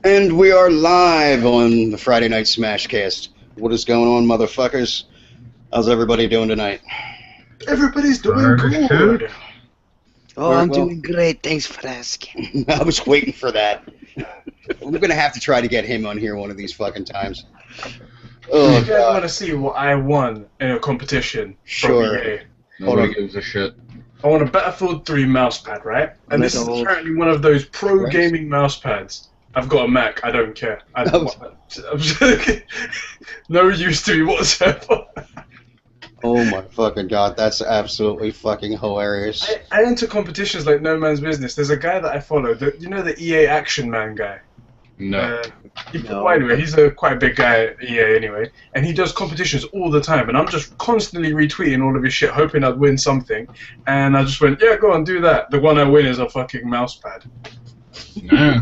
And we are live on the Friday Night Smashcast. What is going on, motherfuckers? How's everybody doing tonight? Everybody's doing good. Oh, I'm doing great. Thanks for asking. I was waiting for that. We're going to have to try to get him on here one of these fucking times. Oh, you guys want to see what I won in a competition? Sure. EA? Nobody gives a shit. I won a Battlefield 3 mousepad, right? And this is apparently one of those pro gaming mousepads. I've got a Mac. I don't care. I'm just no use to me whatsoever. Oh my fucking god, that's absolutely fucking hilarious. I enter competitions like no man's business. There's a guy that I follow. You know the EA Action Man guy? No. Well, anyway, he's quite a big guy at EA anyway, and he does competitions all the time, and I'm just constantly retweeting all of his shit, hoping I'd win something, and I just went, yeah, go on, do that. The one I win is a fucking mousepad. Nah,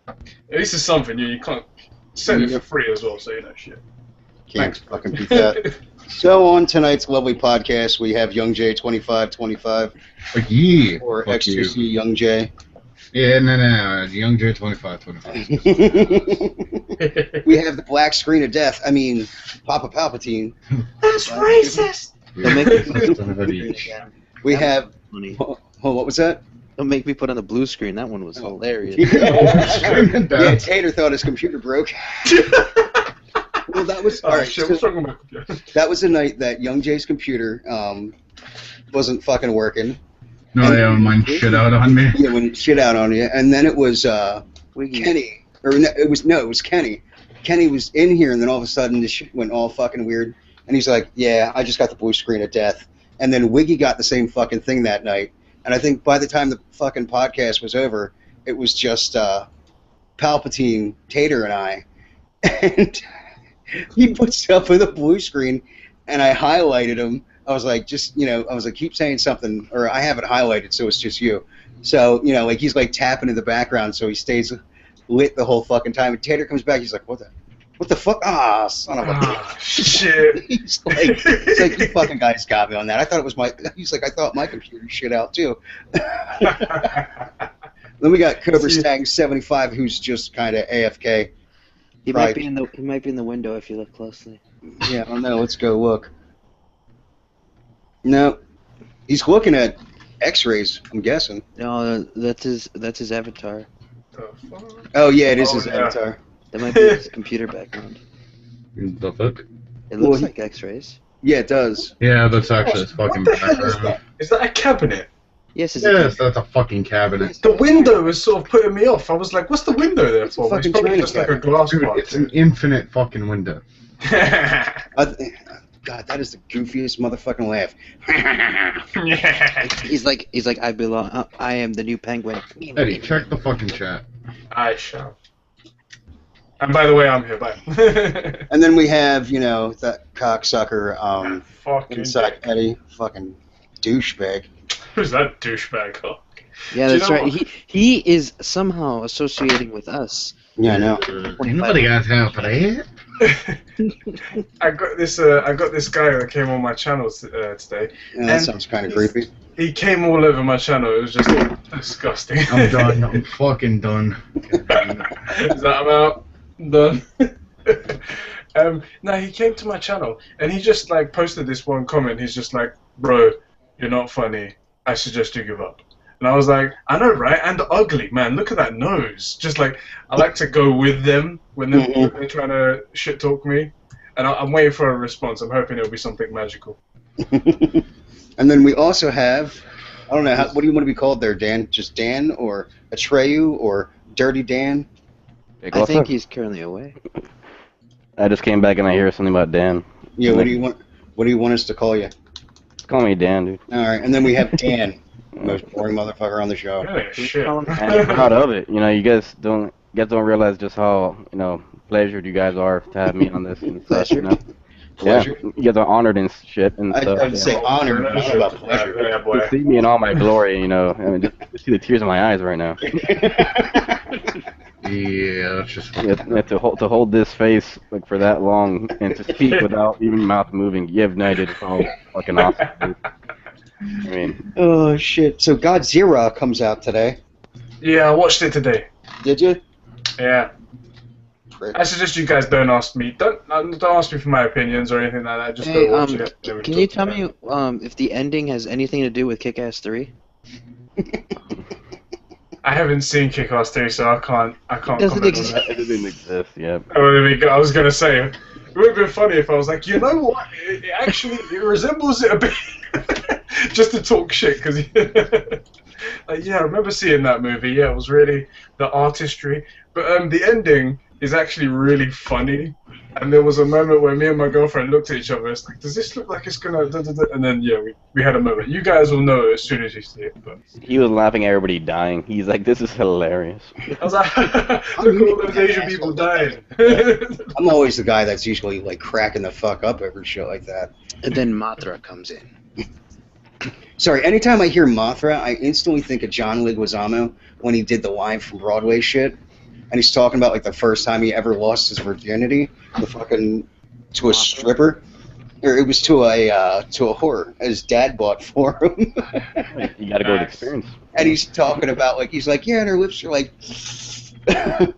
At least it's something, you can't send it for free as well, so you know shit. Can't fucking beat that. So on tonight's lovely podcast, we have Young J 2525 yeah. or Fuck XTC you. Young J. Yeah, no. Young J 2525. We have the black screen of death. I mean, Papa Palpatine. That's racist. Don't make me put Son of a bitch. We have. funny. Oh, what was that? Don't make me put on the blue screen. That one was hilarious. Screaming Yeah, death. Tater thought his computer broke. Well, that was Oh, alright. shit, So what's wrong with my computer? that was the night that Young Jay's computer wasn't fucking working. No, they don't mind shit out on me. Yeah, when shit out on you, and then it was Wiggy. Kenny, or no, it was Kenny. Kenny was in here, and then all of a sudden this shit went all fucking weird, and he's like, "Yeah, I just got the blue screen of death." And then Wiggy got the same fucking thing that night, and I think by the time the fucking podcast was over, it was just Palpatine, Tater, and I, and he puts up with a blue screen, and I highlighted him. I was like, keep saying something, or I have it highlighted, so it's just you. So, like he's like tapping in the background, so he stays lit the whole fucking time. And Tater comes back, he's like, what the fuck? Ah, son of a bitch. Shit. He's like, you fucking guys got me on that. I thought it was he's like, I thought my computer shit out too. Then we got Cobra Stang 75, who's just kind of AFK. He might be in the window if you look closely. Yeah, I don't know. Let's go look. No, he's looking at X-rays. I'm guessing. No, that's his avatar. Oh yeah, it is his yeah. avatar. That might be his computer background. The fuck? It looks Well, like X-rays. Yeah, it does. Yeah, that's actually his fucking What the hell is background. that? Is that a cabinet? Yes, it's Yes, that's a fucking cabinet. The window was sort of putting me off. I was like, what's the window there for? It's fucking probably China just like a cabinet. glass Dude, part. it's an infinite fucking window. God, that is the goofiest motherfucking laugh. He's like I belong. I am the new penguin. Eddie, check the fucking chat. I shall. And by the way, I'm here. Bye. And then we have, that cocksucker Fucking inside Eddie, fucking douchebag. Who's that douchebag? Oh. Yeah, Do you that's know right. what? He is somehow associating with us. Yeah, I know. Nobody got time for that. I got this guy that came on my channel today. Yeah, that And sounds kind of creepy. He came all over my channel. It was just disgusting. I'm done. I'm fucking done. Is that about done? No, he came to my channel and he just like posted this one comment. He's just like, "Bro, you're not funny. I suggest you give up." And I was like, "I know, right? And ugly, man. Look at that nose." Just like I like to go with them when they're trying to shit talk me, and I'm waiting for a response. I'm hoping it'll be something magical. And then we also have, I don't know, what do you want to be called there, Dan? Just Dan, or Atreyu, or Dirty Dan? I think he's currently away. I just came back and I hear something about Dan. Yeah, what do you want? What do you want us to call you? Call me Dan, dude. All right, and then we have Dan, most boring motherfucker on the show. Really? Shit. calling And I'm proud of it. You guys don't realize just how, pleasured you guys are to have me on this and stuff, Pleasure? Yeah, you guys are honored and shit and stuff. I'd say honored, but not about pleasure. Yeah, boy. To see me in all my glory, just see the tears in my eyes right now. Yeah, that's just Yeah, to hold this face like for that long and to speak without even mouth moving, you have no idea just how fucking awesome it is. I mean, Oh shit! So Godzilla comes out today. Yeah, I watched it today. Did you? Yeah. Prick. I suggest you guys don't ask me. Don't ask me for my opinions or anything like that. Just Hey, go watch it. can you tell me if the ending has anything to do with Kick-Ass 3? I haven't seen Kick-Ass 3, so I can't Doesn't comment on exist. that. It didn't exist, yeah. Oh, there we go. I was gonna say it would have been funny if I was like, you know what? It actually resembles it a bit, just to talk shit. Because like, yeah, I remember seeing that movie. Yeah, it was really the artistry, but the ending is actually really funny. And there was a moment where me and my girlfriend looked at each other. It's like, does this look like it's gonna? Da, da, da? And then yeah, we had a moment. You guys will know as soon as you see it. But He was laughing at everybody dying. He's like, this is hilarious. I was like, look at all those Asian people dying. I'm always the guy that's usually like cracking the fuck up over shit like that. And then Mothra comes in. Sorry, anytime I hear Mothra, I instantly think of John Leguizamo when he did the Live from Broadway shit. And he's talking about like the first time he ever lost his virginity, to a stripper, or it was to a whore his dad bought for him. You gotta go with Nice. experience. And he's talking about like he's like, yeah, and her lips are like, and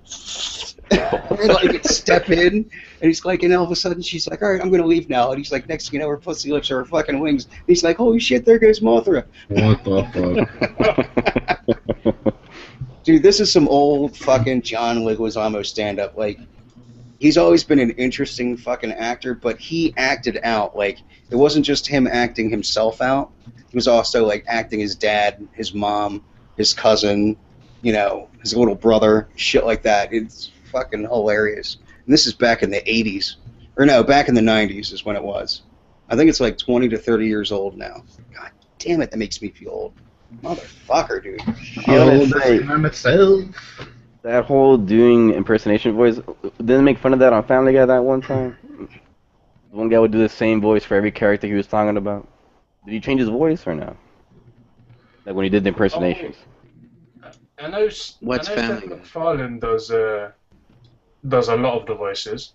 like it step in, and he's like, and all of a sudden she's like, all right, I'm gonna leave now, and he's like, next thing you know, her pussy lips are her fucking wings. And he's like, holy shit, there goes Mothra. What the fuck? Dude, this is some old fucking John Leguizamo stand-up. Like, he's always been an interesting fucking actor, but he acted out. Like, it wasn't just him acting himself out. He was also, like, acting his dad, his mom, his cousin, you know, his little brother, shit like that. It's fucking hilarious. And this is back in the 80s. Or no, back in the 90s is when it was. I think it's like 20 to 30 years old now. God damn it, that makes me feel old. Motherfucker, dude. I was gonna say, I'm itself. that whole doing impersonation voice, didn't make fun of that on Family Guy that one time? One guy would do the same voice for every character he was talking about. Did he change his voice or no? Like when he did the impersonations. I know. What's I know Family Seth Guy? MacFarlane does a lot of the voices.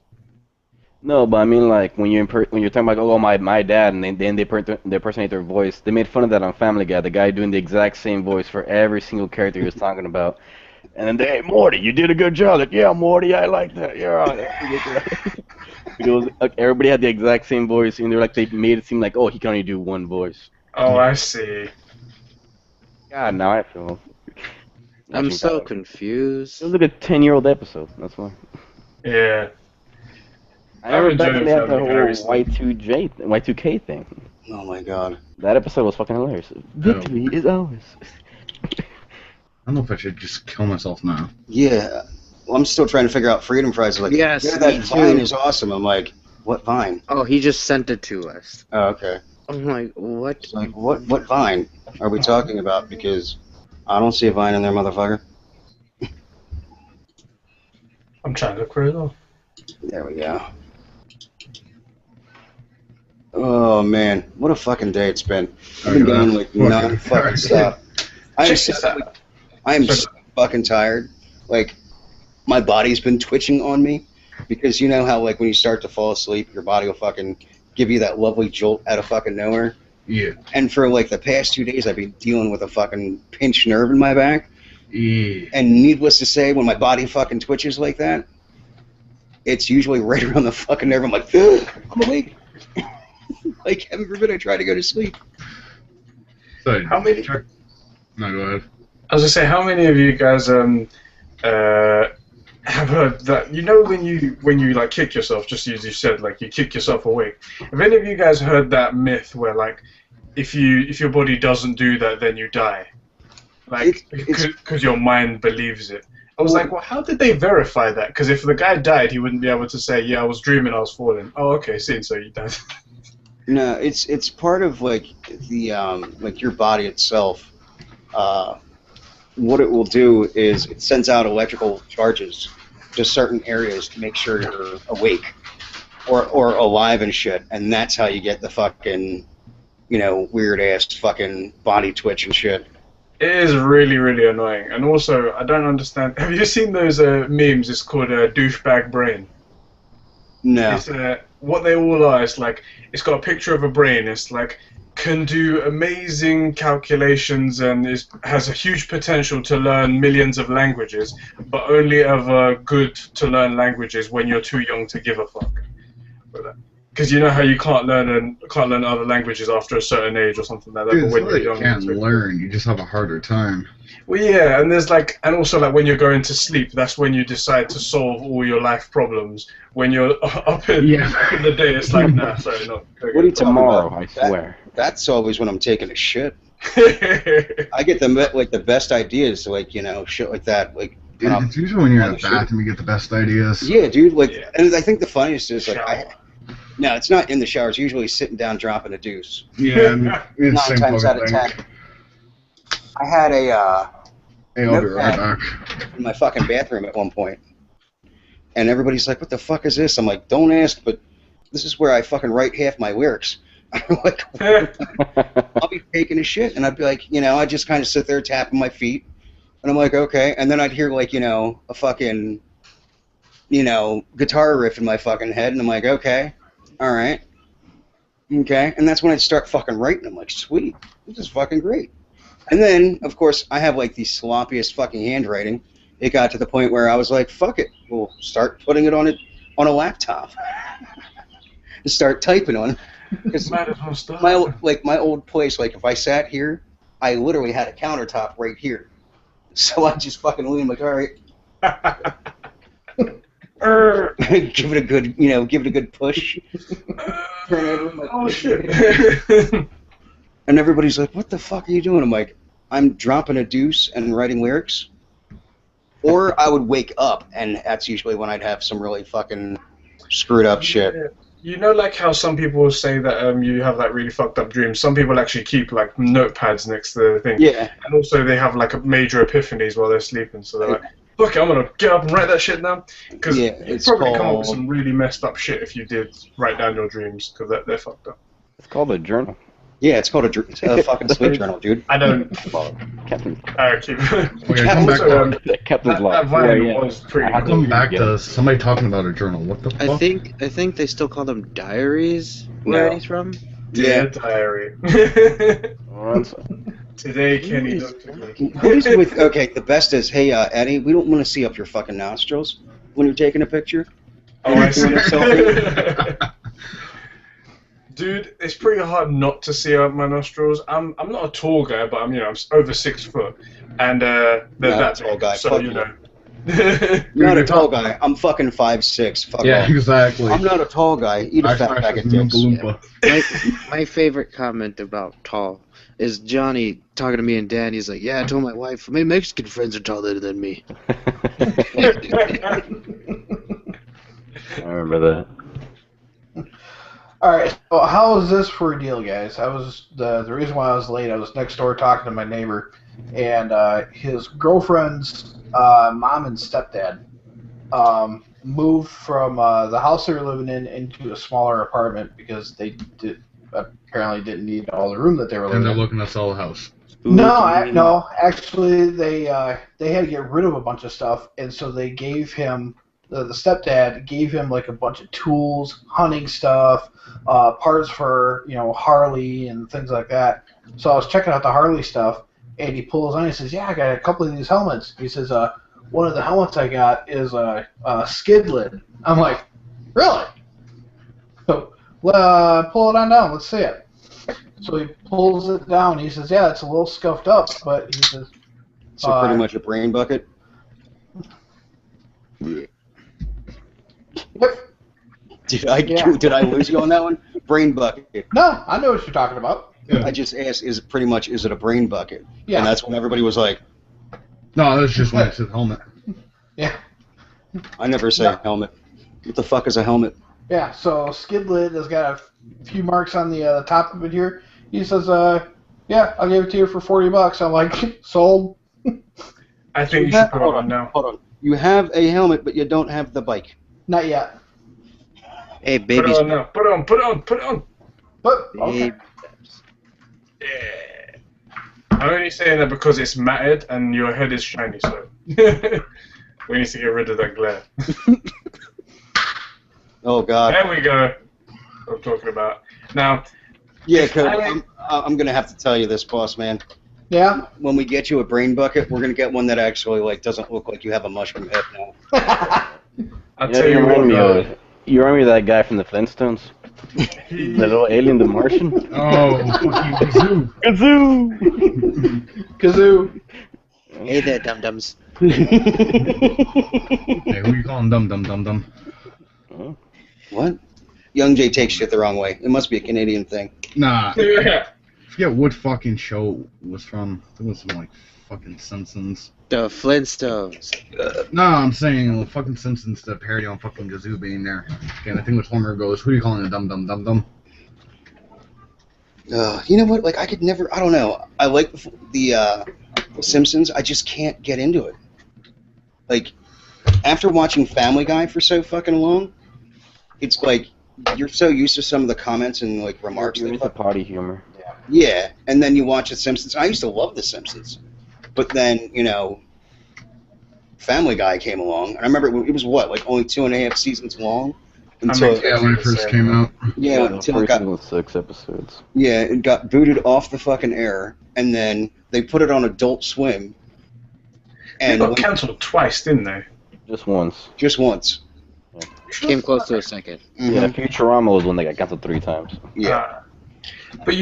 No, but I mean like when you're talking about my dad and then they impersonate their voice, they made fun of that on Family Guy. The guy doing the exact same voice for every single character he was talking about. And then hey Morty, you did a good job. Like, yeah, Morty, I like that. Yeah. Because like, everybody had the exact same voice, and they made it seem like, oh, he can only do one voice. Oh, I see. God, now I feel. I'm watching so that. confused. It was like a 10-year-old episode. That's why. Yeah. I remember I've back enjoyed when they had the Family Guy whole recently. Y2K thing. Oh my god. That episode was fucking hilarious. Victory is ours. I don't know if I should just kill myself now. Yeah. Well, I'm still trying to figure out Freedom Fries. Like, Yes, yeah, me that Vine too. is awesome. I'm like, what Vine? Oh, he just sent it to us. Oh, okay. I'm like, what? It's like, what Vine are we talking about? Because I don't see a Vine in there, motherfucker. I'm trying to look for it though. There we go. Oh man, what a fucking day it's been. I've been going like non-fucking stop. I am Check so, this out. I am so fucking tired. Like, my body's been twitching on me because you know how like when you start to fall asleep, your body will fucking give you that lovely jolt out of fucking nowhere. Yeah. And for like the past 2 days, I've been dealing with a fucking pinched nerve in my back. Yeah. And needless to say, when my body fucking twitches like that, it's usually right around the fucking nerve. I'm like, ugh, I'm awake. Like, heaven forbid I try to go to sleep. So, How many? No, go ahead. I was gonna say, how many of you guys have heard that? You know, when you like kick yourself, just as you said, like you kick yourself awake. Have any of you guys heard that myth where like, if your body doesn't do that, then you die? Like, because your mind believes it. I was like, well, how did they verify that? Because if the guy died, he wouldn't be able to say, yeah, I was dreaming I was falling. Oh, okay, see, so you died. No, it's part of like the like your body itself. What it will do is it sends out electrical charges to certain areas to make sure you're awake or alive and shit, and that's how you get the fucking, you know, weird ass fucking body twitch and shit. It is really, really annoying. And also, I don't understand. Have you seen those memes? It's called douchebag brain. No. It's, what they all are, it's like, it's got a picture of a brain. It's like, can do amazing calculations and has a huge potential to learn millions of languages, but only ever good to learn languages when you're too young to give a fuck. Because you know how you can't learn other languages after a certain age or something like that. Dude, But it's when not that you're you young, can't learn, you just have a harder time. well, yeah, and there's like, and also like when you're going to sleep, that's when you decide to solve all your life problems. When you're up in the day, it's like, nah, sorry, no. What are you talking Tomorrow, about? I swear. That's always when I'm taking a shit. I get the best ideas, like, you know, shit like that. Like, Dude, it's usually when you're in the bathroom you get the best ideas. yeah, dude. Like, Yeah. and I think the funniest is like, Shower. no, it's not in the shower. It's usually sitting down, dropping a deuce. Yeah, it's 9 the same times out fucking of thing. 10. I had a Hey, I'll be right back. in my fucking bathroom at one point, and everybody's like, "What the fuck is this?" I'm like, "Don't ask," but this is where I fucking write half my lyrics. I'm like, I'll be taking a shit, and I'd be like, you know, I just kind of sit there tapping my feet, and I'm like, okay, and then I'd hear like, you know, a fucking, you know, guitar riff in my fucking head, and I'm like, okay, all right, okay, and that's when I'd start fucking writing. I'm like, sweet, this is fucking great. And then, of course, I have like the sloppiest fucking handwriting. It got to the point where I was like, fuck it, we'll start putting it on a laptop, and start typing on it. Because my old place, like if I sat here, I literally had a countertop right here, so I just fucking lean like, all right, give it a good, you know, give it a good push. Turn over. I'm like, Oh shit! and everybody's like, what the fuck are you doing? I'm like, I'm dropping a deuce and writing lyrics. Or I would wake up, and that's usually when I'd have some really fucking screwed up shit. You know, like how some people say that you have like really fucked up dreams. Some people actually keep like notepads next to the thing. Yeah. And also they have like major epiphanies while they're sleeping. So they're like, "Fuck it, I'm gonna get up and write that shit down." Because Yeah, you'd it's probably come up with called- some really messed up shit if you did write down your dreams, because they're fucked up. It's called a journal. Yeah, it's called a fucking sleep journal, dude. I don't. Captain's, Keep. Okay, come back Also, to, Captain's that log. vine Yeah, yeah. was pretty. I had come back to somebody talking about a journal. What the fuck? I think they still call them diaries No. where he's from. Dear diary. Once- Today, Kenny looked at me. What is with, okay, the best is, hey, Eddie, we don't want to see up your fucking nostrils when you're taking a picture. Oh, I see. Selfie. Dude, it's pretty hard not to see out my nostrils. I'm not a tall guy, but I'm over 6 foot, and they're Not that a tall big, guy, so fuck you you. know. I'm not a tall guy. I'm fucking 5'6". Fuck Yeah, off. exactly. I'm not a tall guy. Eat a I fat bag of Oompa dicks. Loompa. My favorite comment about tall is Johnny talking to me and Dan. He's like, "Yeah, I told my wife my Mexican friends are taller than me." I remember that. All right. So how is this for a deal, guys? I was the reason why I was late. I was next door talking to my neighbor, and his girlfriend's mom and stepdad moved from the house they were living in into a smaller apartment because they apparently didn't need all the room that they were And living they're in. looking to sell a house. No, actually, they had to get rid of a bunch of stuff, and so they gave him the stepdad gave him like a bunch of tools, hunting stuff, parts for Harley and things like that. So I was checking out the Harley stuff, and he pulls on. He says, "Yeah, I got a couple of these helmets." He says, "One of the helmets I got is a skid lid." I'm like, "Really?" So pull it on down. Let's see it. So he pulls it down. He says, "Yeah, it's a little scuffed up," but he says, So pretty much a brain bucket. "Yep." Did I Yeah. did I lose you on that one? Brain bucket. No, I know what you're talking about. I just asked, is it a brain bucket? Yeah. And that's when everybody was like, No, that's just when it says helmet. Yeah. I never say No. helmet. What the fuck is a helmet? Yeah, so skid lid has got a few marks on the top of it here. He says, "Yeah, I'll give it to you for $40." I'm like, "Sold." I think you should put it on now. Hold on. You have a helmet, but you don't have the bike. Not yet, Hey, Put babies. it on now. Put it on. Put it on. Put it on. but okay. Baby steps. Yeah. I'm only saying that because it's matted and your head is shiny, so we need to get rid of that glare. Oh God. There we go. What I'm talking about. Now, Yeah, Cody, I'm gonna have to tell you this, boss man. Yeah. When we get you a brain bucket, we're gonna get one that actually like doesn't look like you have a mushroom head now. I'll You know, tell you what. you remind me of that guy from the Flintstones, the little alien, the Martian. Oh, fucking kazoo. Kazoo! Kazoo. Hey there, dum-dums. Hey, who you calling dum? What? Young Jay takes shit the wrong way. It must be a Canadian thing. Nah, Yeah. I forget what fucking show it was from. It was from like fucking Simpsons. The Flintstones. No, I'm saying the fucking Simpsons, the parody on fucking Gazoo being there. And I think what Homer goes, who are you calling a dum? You know what? Like I could never. I don't know. I like the Simpsons. I just can't get into it. Like after watching Family Guy for so fucking long, it's like you're so used to some of the comments and like remarks. You're into potty humor. Yeah, and then you watch The Simpsons. I used to love The Simpsons, but then Family Guy came along, and I remember it was what, like only 2.5 seasons long until Yeah, when it first came out. yeah, the until it first got season was 6 episodes. it got booted off the fucking air, and then they put it on Adult Swim, They and got cancelled twice, didn't they? Just once. just once. Came close to a second. Yeah, Mhm. Futurama was when they got canceled 3 times. Yeah. But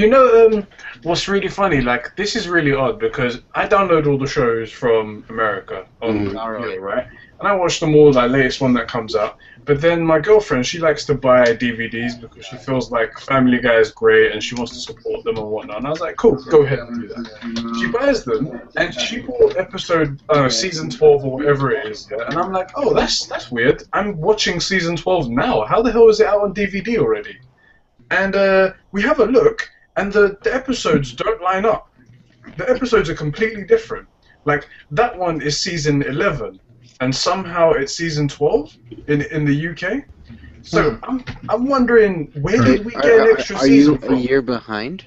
what's really funny? Like, this is really odd because I download all the shows from America on Blu-ray, right? And I watch them all, like latest one that comes out. But then my girlfriend, she likes to buy DVDs because she feels like Family Guy is great and she wants to support them and whatnot. And I was like, cool, go ahead and do that. She buys them and she bought season 12 or whatever it is. Yeah? And I'm like, oh, that's weird. I'm watching season 12 now. How the hell is it out on DVD already? And we have a look, and the episodes don't line up. The episodes are completely different. Like, that one is season 11, and somehow it's season 12 in the UK. So I'm wondering, where did we get an extra Are season you from? a year behind?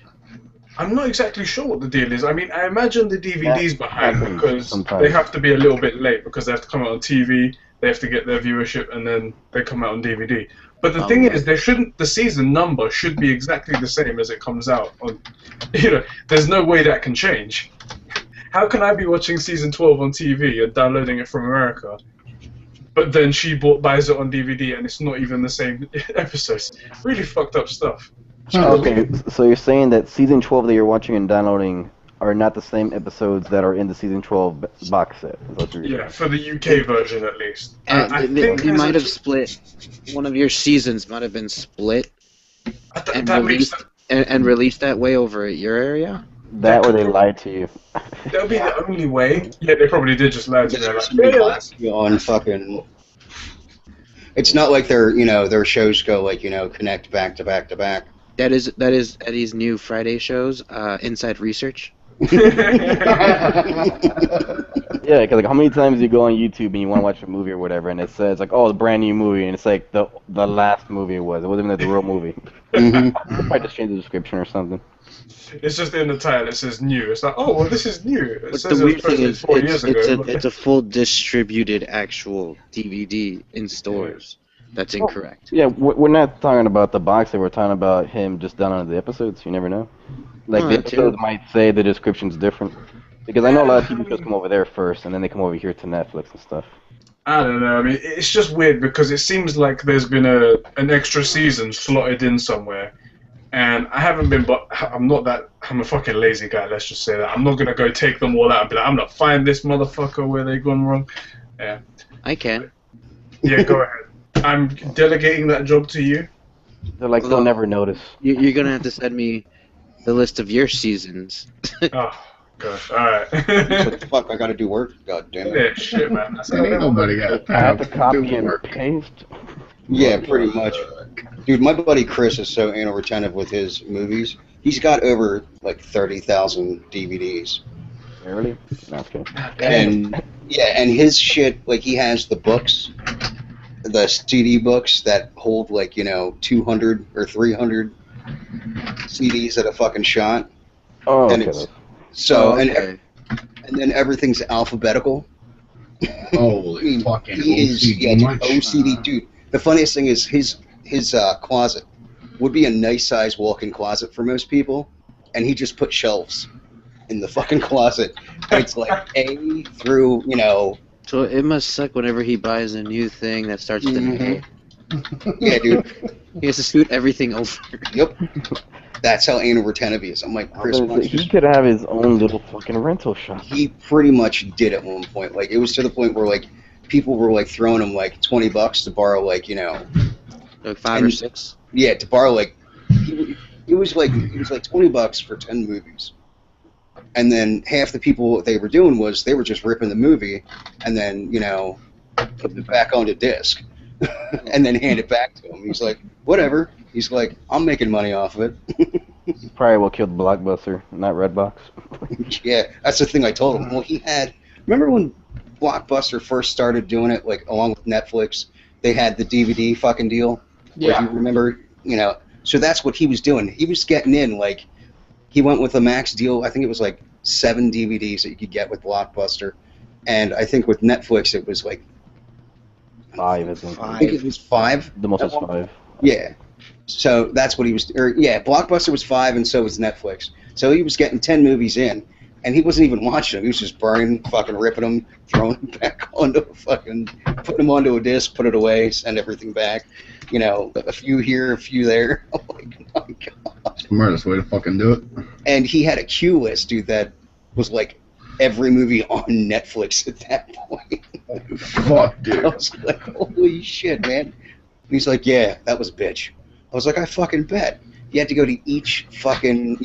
I'm not exactly sure what the deal is. I mean, I imagine the DVD's behind happens because sometimes. they have to be a little bit late because they have to come out on TV, they have to get their viewership, and then they come out on DVD. But the thing is, the season number should be exactly the same as it comes out on. There's no way that can change. How can I be watching season 12 on TV and downloading it from America, but then she buys it on DVD and it's not even the same episodes? Really fucked up stuff. Okay, so you're saying that season 12 that you're watching and downloading are not the same episodes that are in the season 12 box set. Is what you're Yeah, for the UK version at least. And I they think there's might a- have split. One of your seasons might have been split and that makes released and released that way over at your area. That or they lied to you. that'll be the only way. Yeah, they probably did just lie to me. Like, Somebody yeah, blasts you on fucking. It's not like their shows go like connect back to back to back. That is Eddie's new Friday shows, Inside Research. Yeah, because like how many times you go on YouTube and you want to watch a movie or whatever, and it says like, oh, it's a brand new movie, and it's like the last movie it wasn't even the real movie. Mhm. Probably just change the description or something. it's just in the title. It says new. It's like, oh, well, this is new. It But says the it weird was thing posted is, 4 years ago. it's a full distributed actual DVD in stores. That's incorrect. Yeah, we're not talking about the box set. We're talking about him just downloading the episodes. You never know. Like Oh, the that too. episodes might say the description's different. Because I know a lot of TV shows come over there first, and then they come over here to Netflix and stuff. I don't know. I mean, it's just weird because it seems like there's been an extra season slotted in somewhere, and I haven't been. But I'm a fucking lazy guy. Let's just say that. I'm not gonna go take them all out and be like, I'm not find this motherfucker where they gone wrong. Yeah. I can. Yeah. Go ahead. I'm delegating that job to you. They're like, they'll never notice. You're gonna have to send me the list of your seasons. Oh gosh. All right. What the fuck? I gotta do work. God damn it. Yeah, shit, man. That's Ain't nobody got I have to time copy do and work. paste. Yeah, pretty much. Dude, my buddy Chris is so anal retentive with his movies. He's got over like 30,000 DVDs. Really? No, okay. And yeah, and his shit, like he has the books, the CD books that hold like 200 or 300 CDs at a fucking shot. Oh, And okay. it's so Okay. and then everything's alphabetical. Holy fucking He is OCD much. OCD dude. The funniest thing is his closet would be a nice size walk-in closet for most people, and he just put shelves in the fucking closet. And it's like A through, So it must suck whenever he buys a new thing that starts with an A. yeah, dude. He has to scoot everything over. Yep. That's how anal retentive is. I'm like, Chris, why don't you He just... could have his own little fucking rental shop. He pretty much did at one point. Like, it was to the point where, like, people were, like, throwing him, like, $20 to borrow, like, Like 5 or 6? Yeah, to borrow, like, it was like $20 for 10 movies. And then half the people, what they were doing was they were just ripping the movie and then, putting it back onto disc and then hand it back to him. He's like, whatever. He's like, I'm making money off of it. Probably what killed Blockbuster, not Redbox. Yeah, that's the thing I told him. Well, he had... Remember when Blockbuster first started doing it, like, along with Netflix? They had the DVD fucking deal. Yeah. If you remember, so that's what he was doing. He was getting in, like, he went with a max deal. I think it was like 7 DVDs that you could get with Blockbuster. And I think with Netflix it was like 5, I think. I think it was 5. The most was 5. Yeah. So that's what he was, Blockbuster was 5 and so was Netflix. So he was getting 10 movies in, and he wasn't even watching them. He was just burning, fucking ripping them, throwing them back onto putting them onto a disc, put it away, send everything back. A few here, a few there. Oh my god. Smartest way to fucking do it. And he had a queue list, dude, that was like every movie on Netflix at that point. Fuck, I dude. was like, holy shit, man. And he's like, yeah, that was a bitch. I was like, I fucking bet. You had to go to each fucking,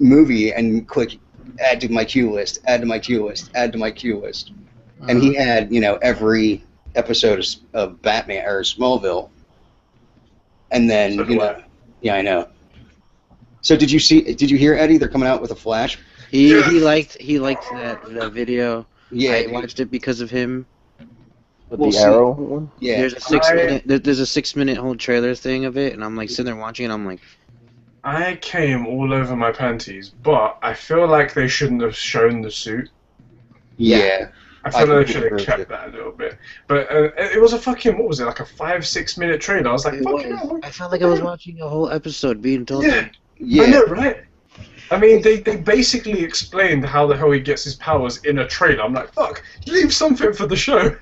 movie and click add to my queue list, add to my queue list, add to my queue list. And he had, every episode of Batman or Smallville. And then, yeah, I know. So did you hear, Eddie? They're coming out with a Flash. He liked that video. Yeah, I watched it because of him. With We'll the see. Arrow one? Yeah. There's a 6-minute whole trailer thing of it, and I'm like sitting there watching it. I'm like, I came all over my panties, but I feel like they shouldn't have shown the suit. Yeah. I feel like they completely should have agree with kept you. that a little bit. But it was a fucking, what was it, like a 5-6 minute trailer? I was like, it fucking was. hell. I felt like I was watching a whole episode being told. Yeah. Yeah. I know, right? I mean, they basically explained how the hell he gets his powers in a trailer. I'm like, fuck, leave something for the show.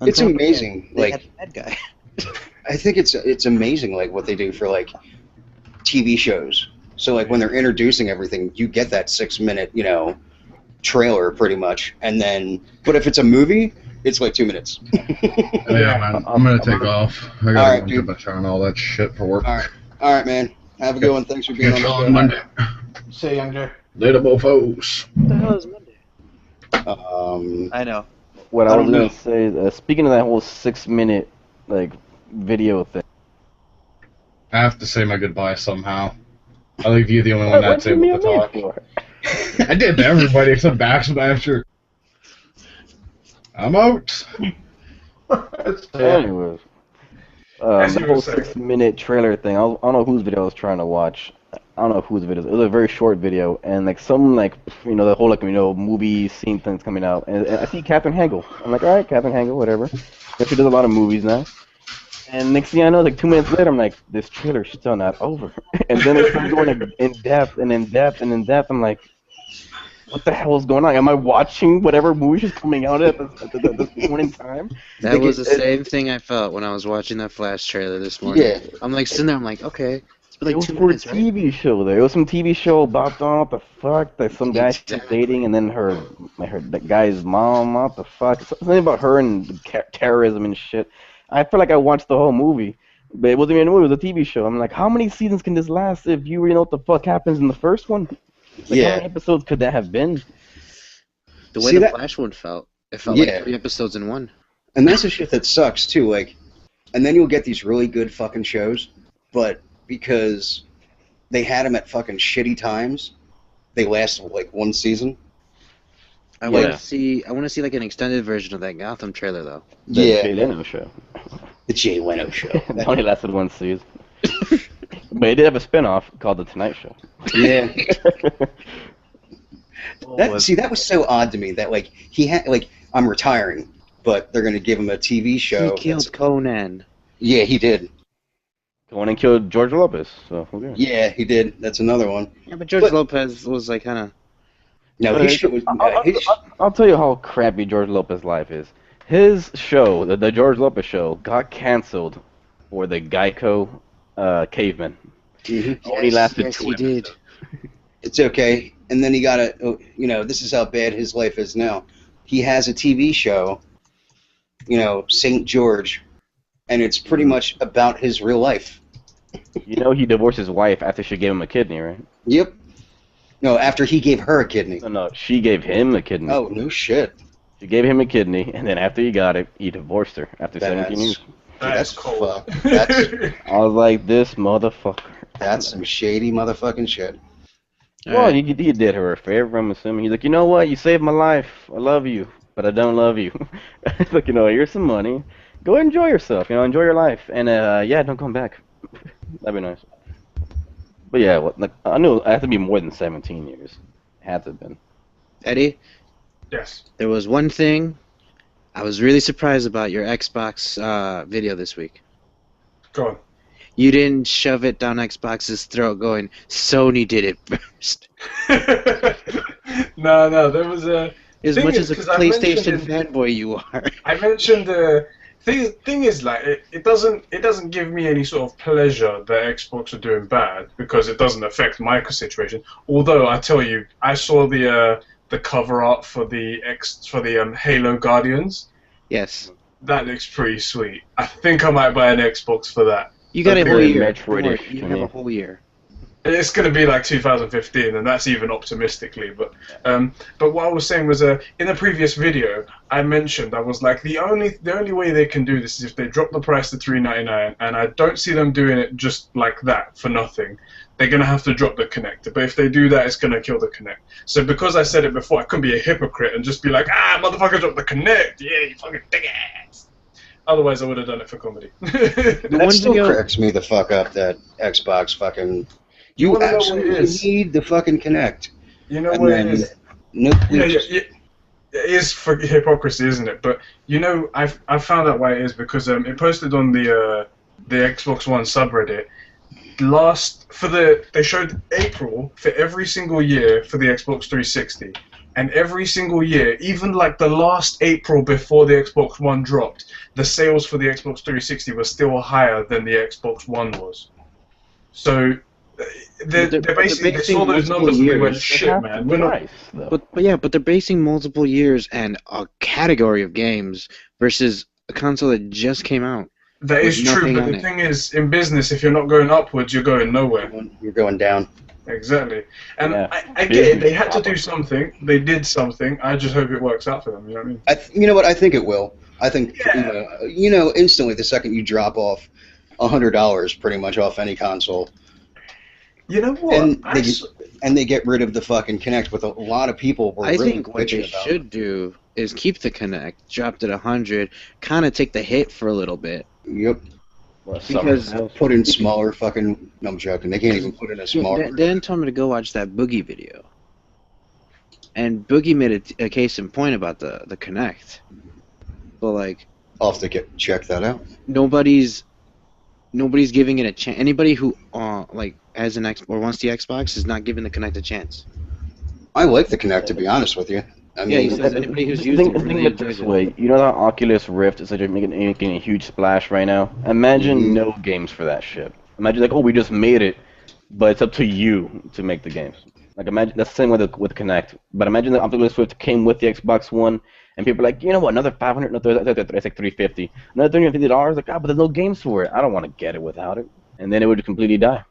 It's amazing. They Like, had the bad guy. I think it's amazing, like, what they do for, like, TV shows. So, like, when they're introducing everything, you get that 6-minute, trailer, pretty much. And then, but if it's a movie, it's like 2 minutes. Yeah, man. I'm gonna take off. I gotta Alright, go dude. get my shot and all that shit for work. All right, man. Have a good one. Thanks for being Catch on y'all the on Monday. Say, Young Jay. Later, mofos. What the hell is Monday? show. I know. What I I don't was gonna say, speaking of that whole 6-minute like video thing. I have to say my goodbyes somehow. I think you're the only one that's able to talk. I did to everybody except Backsmasher. I'm out. Anyways, As the you whole were saying. 6-minute trailer thing. I don't know whose video I was trying to watch. I don't know whose video. It was a very short video, and like some the whole movie scene things coming out, and I see Katherine Hagel. I'm like, all right, Katherine Hagel, whatever. She does a lot of movies now. And next thing I know, like 2 minutes later, I'm like, this trailer's still not over. And then it starts going like, in depth and in depth and in depth. I'm like, what the hell is going on? Am I watching whatever movie is coming out at this point in time? That was the same thing I felt when I was watching that Flash trailer this morning. Yeah. I'm like sitting there, I'm like, okay, it's been It like was 2 for a minutes, right? TV show there. It was some TV show about what the fuck, that some guy she's dating, and then that guy's mom. What the fuck? Something about her and terrorism and shit. I feel like I watched the whole movie, but it wasn't even a movie. It was a TV show. I'm like, how many seasons can this last if you really know what the fuck happens in the first one? Like, how many episodes could that have been? The way See the that- Flash one felt. It felt Yeah. like 3 episodes in one. And that's the shit that sucks too. Like, and then you'll get these really good fucking shows, but because they had them at fucking shitty times, they lasted like 1 season. I want Yeah. to see. I want to see like an extended version of that Gotham trailer though. The Yeah. Jay Leno show. The Jay Leno show. It only lasted 1 season. But it did have a spinoff called The Tonight Show. Yeah. That was so odd to me that like he had like I'm retiring, but they're gonna give him a TV show. He killed Conan. Yeah, he did. Going and killed George Lopez. So okay. Yeah, he did. That's another one. Yeah, but George Lopez was like kind of. No, his shit was. I'll tell you how crappy George Lopez's life is. His show, the George Lopez show, got canceled for the Geico caveman. Only lasted 2 he did. It's okay. And then he got this is how bad his life is now. He has a TV show, St. George, and it's pretty much about his real life. You know he divorced his wife after she gave him a kidney, right? Yep. No, after he gave her a kidney. No, she gave him a kidney. Oh, no shit. She gave him a kidney, and then after he got it, he divorced her after 17 years. That's cold. I was like, this motherfucker. That's some shady motherfucking shit. Well, he did her a favor, I'm assuming. He's like, you know what? You saved my life. I love you, but I don't love you. It's like, here's some money. Go enjoy yourself. Enjoy your life. And, don't come back. That'd be nice. But yeah, I knew it had to be more than 17 years. It had to have been. Eddie, Yes. there was one thing I was really surprised about your Xbox video this week. Go on. You didn't shove it down Xbox's throat going, Sony did it first. No, there was a... As Thing much is, as a 'cause I mentioned PlayStation in- fanboy you are. I mentioned the thing is like it doesn't give me any sort of pleasure that Xbox are doing bad because it doesn't affect my situation. Although I tell you, I saw the cover art for the Halo Guardians. Yes. That looks pretty sweet. I think I might buy an Xbox for that. You got a That's whole very year. Metroid-ish Don't worry, you to have me. a whole year. It's going to be like 2015, and that's even optimistically. But what I was saying was, in the previous video, I mentioned I was like, the only way they can do this is if they drop the price to $3.99, and I don't see them doing it just like that for nothing. They're going to have to drop the connector, but if they do that, it's going to kill the Kinect. So because I said it before, I couldn't be a hypocrite and just be like, motherfucker, drop the Kinect, yeah, you fucking dickheads. Otherwise, I would have done it for comedy. That still cracks me the fuck up, that Xbox fucking... You wanna know what it absolutely is? need the fucking Kinect. You know And what then it is? No, Yeah, it is for hypocrisy, isn't it? But I've found out why it is because it posted on the Xbox One subreddit. They showed April for every single year for the Xbox 360, and every single year, even like the last April before the Xbox One dropped, the sales for the Xbox 360 were still higher than the Xbox One was. So. They saw those numbers and they went, shit, man, we're not... But they're basing multiple years and a category of games versus a console that just came out. That is true, but the thing is, in business, if you're not going upwards, you're going nowhere. You're going down. Exactly. And I get it, they had to do something, they did something, I just hope it works out for them, you know what I mean? You know what, I think it will. I think, instantly the second you drop off $100 pretty much off any console... You know what? And they get rid of the fucking Kinect, but a lot of people were really think what they should do is keep the Kinect, drop it 100, kind of take the hit for a little bit. Yep. Because put in smaller fucking... No, I'm joking. They can't even put in a smaller... Dan told me to go watch that Boogie video. And Boogie made a case in point about the Kinect. But, like... I'll have to check that out. Nobody's giving it a chance. Anybody who has an X or wants the Xbox is not giving the Kinect a chance. I like the Kinect, to be honest with you. I mean, he says anybody who's used it really think this way. You know that Oculus Rift is like making a huge splash right now? Imagine no games for that shit. Imagine we just made it, but it's up to you to make the games. Like imagine that's the same with Kinect. But imagine the Oculus Rift came with the Xbox One. And people are like, you know what, another $500, it's like $350. Another $350, like, but there's no games for it. I don't want to get it without it. And then it would completely die.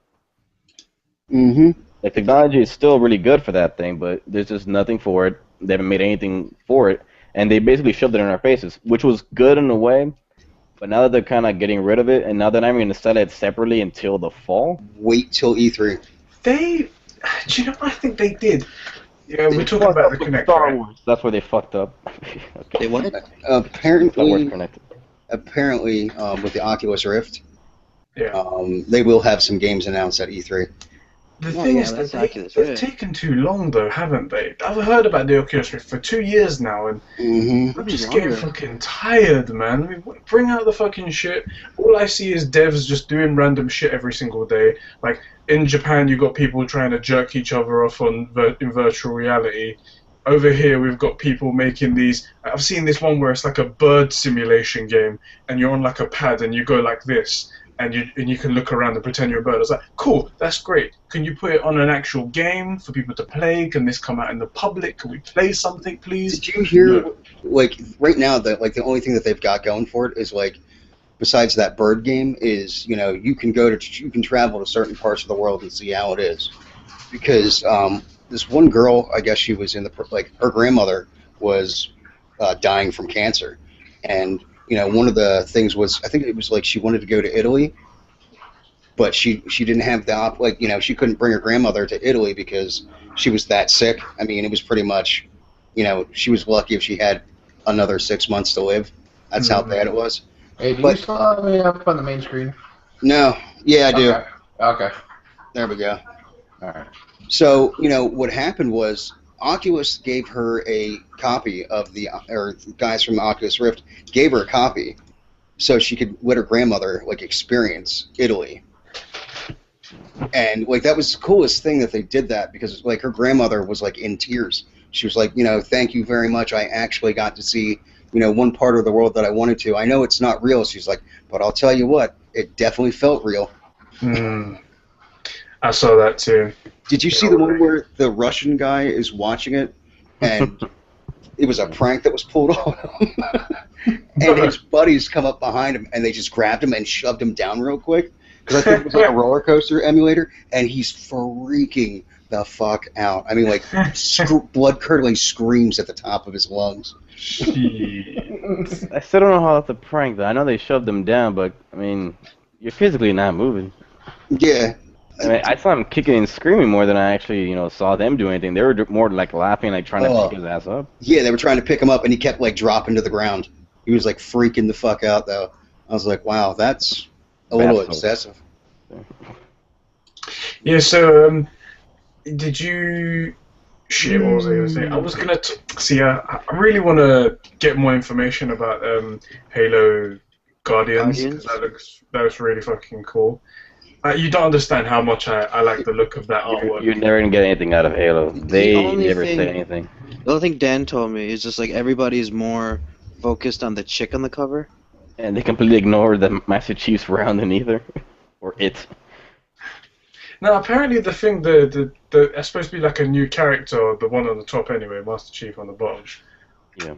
Mm-hmm. Like, technology is still really good for that thing, but there's just nothing for it. They haven't made anything for it. And they basically shoved it in our faces, which was good in a way. But now that they're kind of getting rid of it, and now they're not even going to sell it separately until the fall. Wait till E3. Do you know what I think they did? Yeah, we're talking about the Kinect, Star right? Wars. That's where they fucked up. They what? Apparently, with the Oculus Rift, yeah. they will have some games announced at E3. The Oh, thing yeah, is, that's that Oculus they've Rift. taken too long, though, haven't they? I've heard about the Oculus Rift for 2 years now, and Hmm. I'm Maybe just longer. getting fucking tired, man. I mean, bring out the fucking shit. All I see is devs just doing random shit every single day. Like, in Japan, you've got people trying to jerk each other off in virtual reality. Over here, we've got people making these. I've seen this one where it's like a bird simulation game, and you're on like a pad, and you go like this, and you can look around and pretend you're a bird. I was like, cool, that's great. Can you put it on an actual game for people to play? Can this come out in the public? Can we play something, please? Did you hear, No. like, right now, the only thing that they've got going for it is, like, besides that bird game, is, you know, you can travel to certain parts of the world and see how it is. Because this one girl, I guess she was her grandmother was dying from cancer. And, you know, one of the things was, I think it was like she wanted to go to Italy, but she didn't have she couldn't bring her grandmother to Italy because she was that sick. I mean, it was pretty much, you know, she was lucky if she had another 6 months to live. That's how bad it was. Hey, do you But- still have me up on the main screen? No, yeah, I do. Okay. There we go. All right. So, you know, what happened was Oculus gave her a copy of or guys from the Oculus Rift gave her a copy so she could let her grandmother, like, experience Italy. And, like, that was the coolest thing that they did that because, like, her grandmother was, like, in tears. She was like, you know, thank you very much. I actually got to see, you know, one part of the world that I wanted to. I know it's not real. She's like, but I'll tell you what, it definitely felt real. I saw that too. Did you see the one where the Russian guy is watching it, and it was a prank that was pulled on him, and his buddies come up behind him, and they just grabbed him and shoved him down real quick, because I think it was like a roller coaster emulator, and he's freaking the fuck out. I mean, like, blood-curdling screams at the top of his lungs. Jeez. I still don't know how that's a prank, though. I know they shoved him down, but, I mean, you're physically not moving. Yeah. I mean, I saw him kicking and screaming more than I actually, you know, saw them do anything. They were more like laughing, like trying to pick his ass up. Yeah, they were trying to pick him up, and he kept, like, dropping to the ground. He was, like, freaking the fuck out, though. I was like, wow, that's a little excessive. Yeah, so, did you... Shit, what was I going to say? I was going to... See, I really want to get more information about Halo Guardians, because that looks really fucking cool. You don't understand how much I like the look of that artwork. You're never going to get anything out of Halo. They never say anything. The only thing Dan told me is just like everybody's more focused on the chick on the cover. And they completely ignore the Master Chief's round underneath her. Or it. No, apparently the thing, it's supposed to be like a new character, the one on the top anyway, Master Chief on the bottom. Yeah.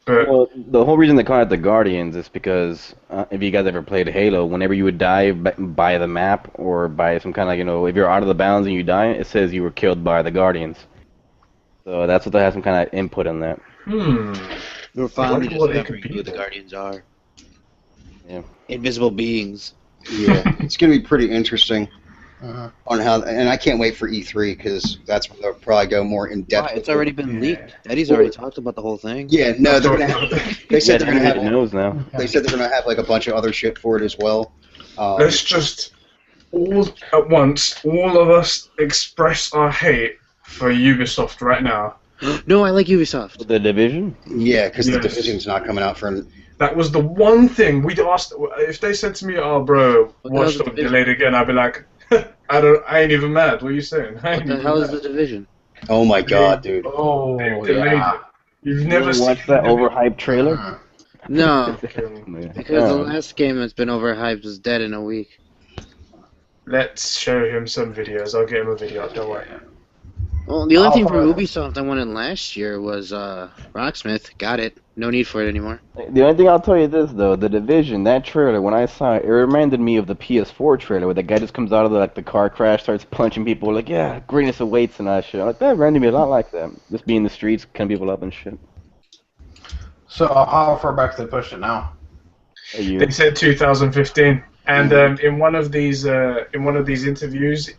But Well, the whole reason they call it the Guardians is because if you guys ever played Halo, whenever you would die by the map or by some kind of, you know, if you're out of the bounds and you die, it says you were killed by the Guardians. So that's what they have some kind of input on that. We're finally wonder what they discovering could be who the then. Guardians are. Yeah. Invisible beings. Yeah, it's going to be pretty interesting Uh-huh. on how, and I can't wait for E3 because that's where they'll probably go more in depth. Why? It's with it. already been leaked. Eddie's already talked about the whole thing. Yeah, no, they're gonna have, they said they're gonna everybody have. knows now. They said they're gonna have like a bunch of other shit for it as well. let's just all at once, all of us express our hate for Ubisoft right now. No, I like Ubisoft. The Division? Yeah, because the Yes. Division's not coming out for. That was the one thing we'd asked. If they said to me, "Oh, bro, What the hell's Watch the Dogs Division? delayed again," I'd be like, I ain't even mad. What are you saying? I What ain't the even hell is mad. the Division? Oh my god, dude! Oh, They've delayed yeah. it. You've never seen Watch that overhyped trailer? No, Yeah. because the last game that's been overhyped was dead in a week. Let's show him some videos. I'll get him a video up, don't worry. Well, the only Oh, thing from right. Ubisoft I wanted last year was Rocksmith. Got it. No need for it anymore. The only thing I'll tell you this though, the Division, that trailer, when I saw it, it reminded me of the PS4 trailer where the guy just comes out of the car crash, starts punching people, like, yeah, greatness awaits and that shit. Like, that reminded me a lot like that. Just being in the streets, cutting people up and shit. So how far back they pushed it now? A year. They said 2015, and in one of these interviews,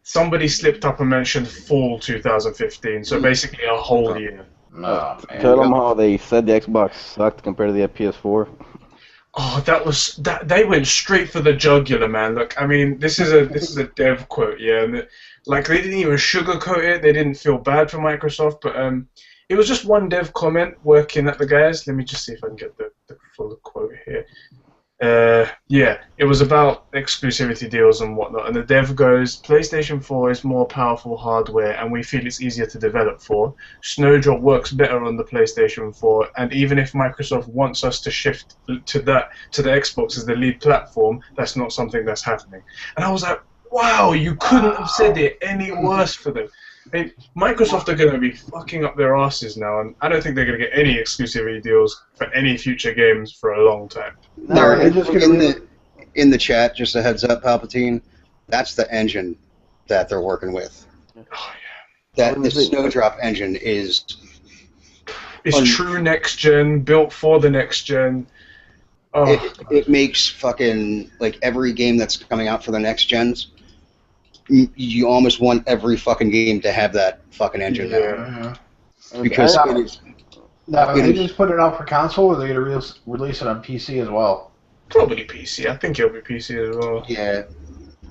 somebody slipped up and mentioned fall 2015. So basically a whole year. Oh, man. Tell them how they said the Xbox sucked compared to the PS4. Oh, that they went straight for the jugular, man. Look, I mean, this is a dev quote, yeah, and like they didn't even sugarcoat it. They didn't feel bad for Microsoft, but it was just one dev comment working at the guys. Let me just see if I can get the full quote here. Yeah, it was about exclusivity deals and whatnot, and the dev goes, PlayStation 4 is more powerful hardware, and we feel it's easier to develop for. Snowdrop works better on the PlayStation 4, and even if Microsoft wants us to shift to the Xbox as the lead platform, that's not something that's happening. And I was like, wow, you couldn't have said it any worse for them. I mean, Microsoft are going to be fucking up their asses now, and I don't think they're going to get any exclusivity deals for any future games for a long time. They're they're just gonna in the chat, just a heads up, Palpatine, that's the engine that they're working with. Oh, yeah. That the Snowdrop engine is It's true next gen, built for the next gen. Oh, it makes fucking like every game that's coming out for the next gens. You almost want every fucking game to have that fucking engine now. Because it is. Now, are they just put it out for console, or are they going to release it on PC as well? probably PC. I think it'll be PC as well. Yeah.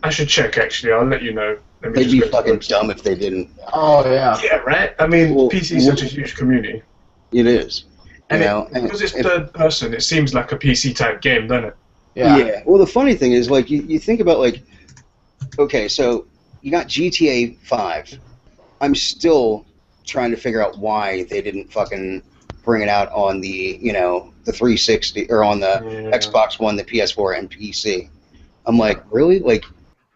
I should check, actually. I'll let you know. Let me They'd just be go to the fucking website. dumb if they didn't. Oh, yeah. Yeah, right? I mean, Well, PC is such a huge community. It is. And You know, because it's third person, it seems like a PC-type game, doesn't it? Yeah. Well, the funny thing is, like, you think about, like, okay, so you got GTA 5. I'm still trying to figure out why they didn't fucking bring it out on the, you know, the 360, or on the Yeah. Xbox One, the PS4, and PC. I'm like, really? Like,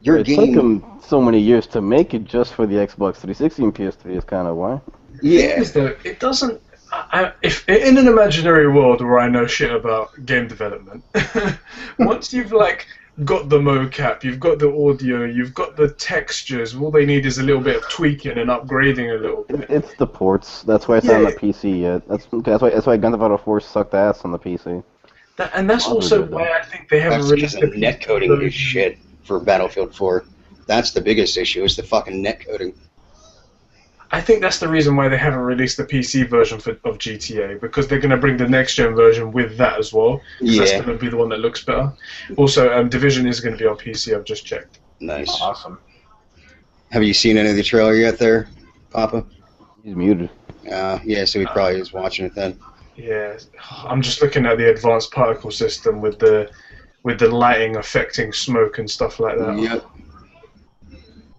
your It took game... them so many years to make it just for the Xbox 360 and PS3 is kind of why. Yeah. Is that it doesn't. If in an imaginary world where I know shit about game development, once you've like got the mocap, you've got the audio, you've got the textures, all they need is a little bit of tweaking and upgrading a little bit. It's the ports. That's why it's not on Yeah. the PC yet. That's why Guns of Auto 4 sucked ass on the PC. And that's also why I think they haven't That's because released the the net PC coding is version. shit for Battlefield 4. That's the biggest issue, is the fucking net coding. I think that's the reason why they haven't released the PC version of GTA, because they're going to bring the next gen version with that as well. 'Cause that's Yeah. going to be the one that looks better. Also, Division is going to be on PC. I've just checked. Nice. Awesome. Have you seen any of the trailer yet there, Papa? He's muted. Yeah, so he probably is watching it then. Yeah, I'm just looking at the advanced particle system with the lighting affecting smoke and stuff like that. Yep.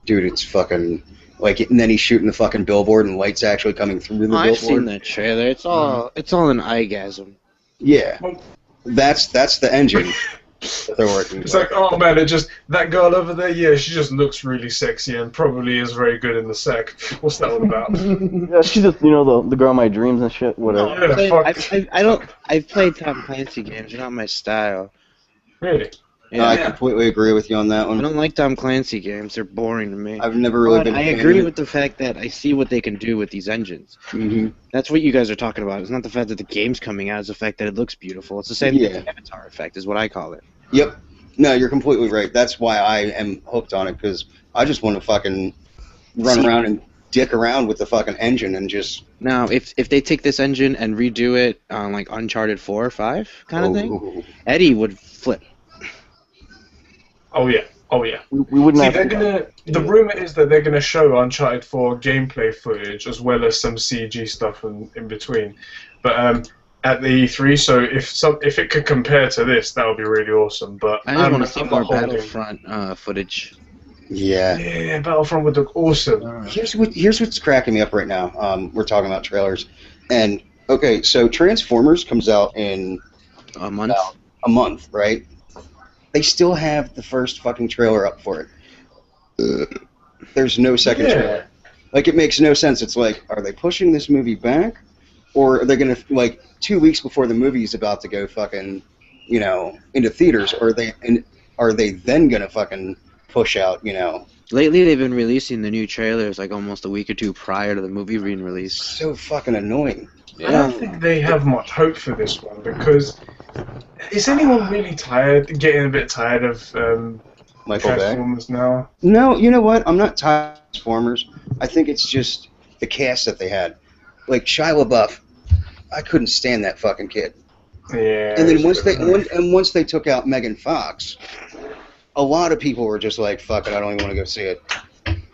Dude, it's fucking... Like, and then he's shooting the fucking billboard and light's actually coming through the billboard. I've seen that trailer. It's all an eyegasm. Yeah. That's the engine that they're working It's with. like, oh man, that girl over there, yeah, she just looks really sexy and probably is very good in the sack. What's that all about? Yeah, she's just the girl of my dreams and shit. Whatever. Yeah, fuck. I've played Tom Clancy games. They're not my style. Really? Yeah, I completely agree with you on that I one. don't like Tom Clancy games. They're boring to me. I've never really But been. I agree with the fact that I see what they can do with these engines. Mm-hmm. That's what you guys are talking about. It's not the fact that the game's coming out. It's the fact that it looks beautiful. It's the same Yeah. Avatar effect is what I call it. Yep. No, you're completely right. That's why I am hooked on it, because I just want to fucking run around and dick around with the fucking engine and just... Now, if they take this engine and redo it on like Uncharted 4 or 5 kind of thing, Ooh. Eddie would flip. Oh yeah. Oh yeah. We wouldn't See, have. the rumor is that they're gonna show Uncharted 4 gameplay footage as well as some CG stuff in between. But at the E3, so if it could compare to this, that would be really awesome. But I just want to see I'm more not holding- Battlefront footage. Yeah. Yeah, Battlefront would look awesome. Here's what's cracking me up right now. We're talking about trailers, and okay, so Transformers comes out in A month. about a month, right? They still have the first fucking trailer up for it. There's no second Yeah. trailer. Like, it makes no sense. It's like, are they pushing this movie back, or are they gonna, like, 2 weeks before the movie's about to go fucking, you know, into theaters, or are they then gonna fucking push out, you know? Lately, they've been releasing the new trailers like almost a week or two prior to the movie being released. So fucking annoying. I don't think they have much hope for this one, because is anyone really getting a bit tired of Michael Bay. Transformers now? No, you know what? I'm not tired of Transformers. I think it's just the cast that they had. Like, Shia LaBeouf, I couldn't stand that fucking kid. Yeah. And then it's once they took out Megan Fox, a lot of people were just like, "Fuck it, I don't even want to go see it."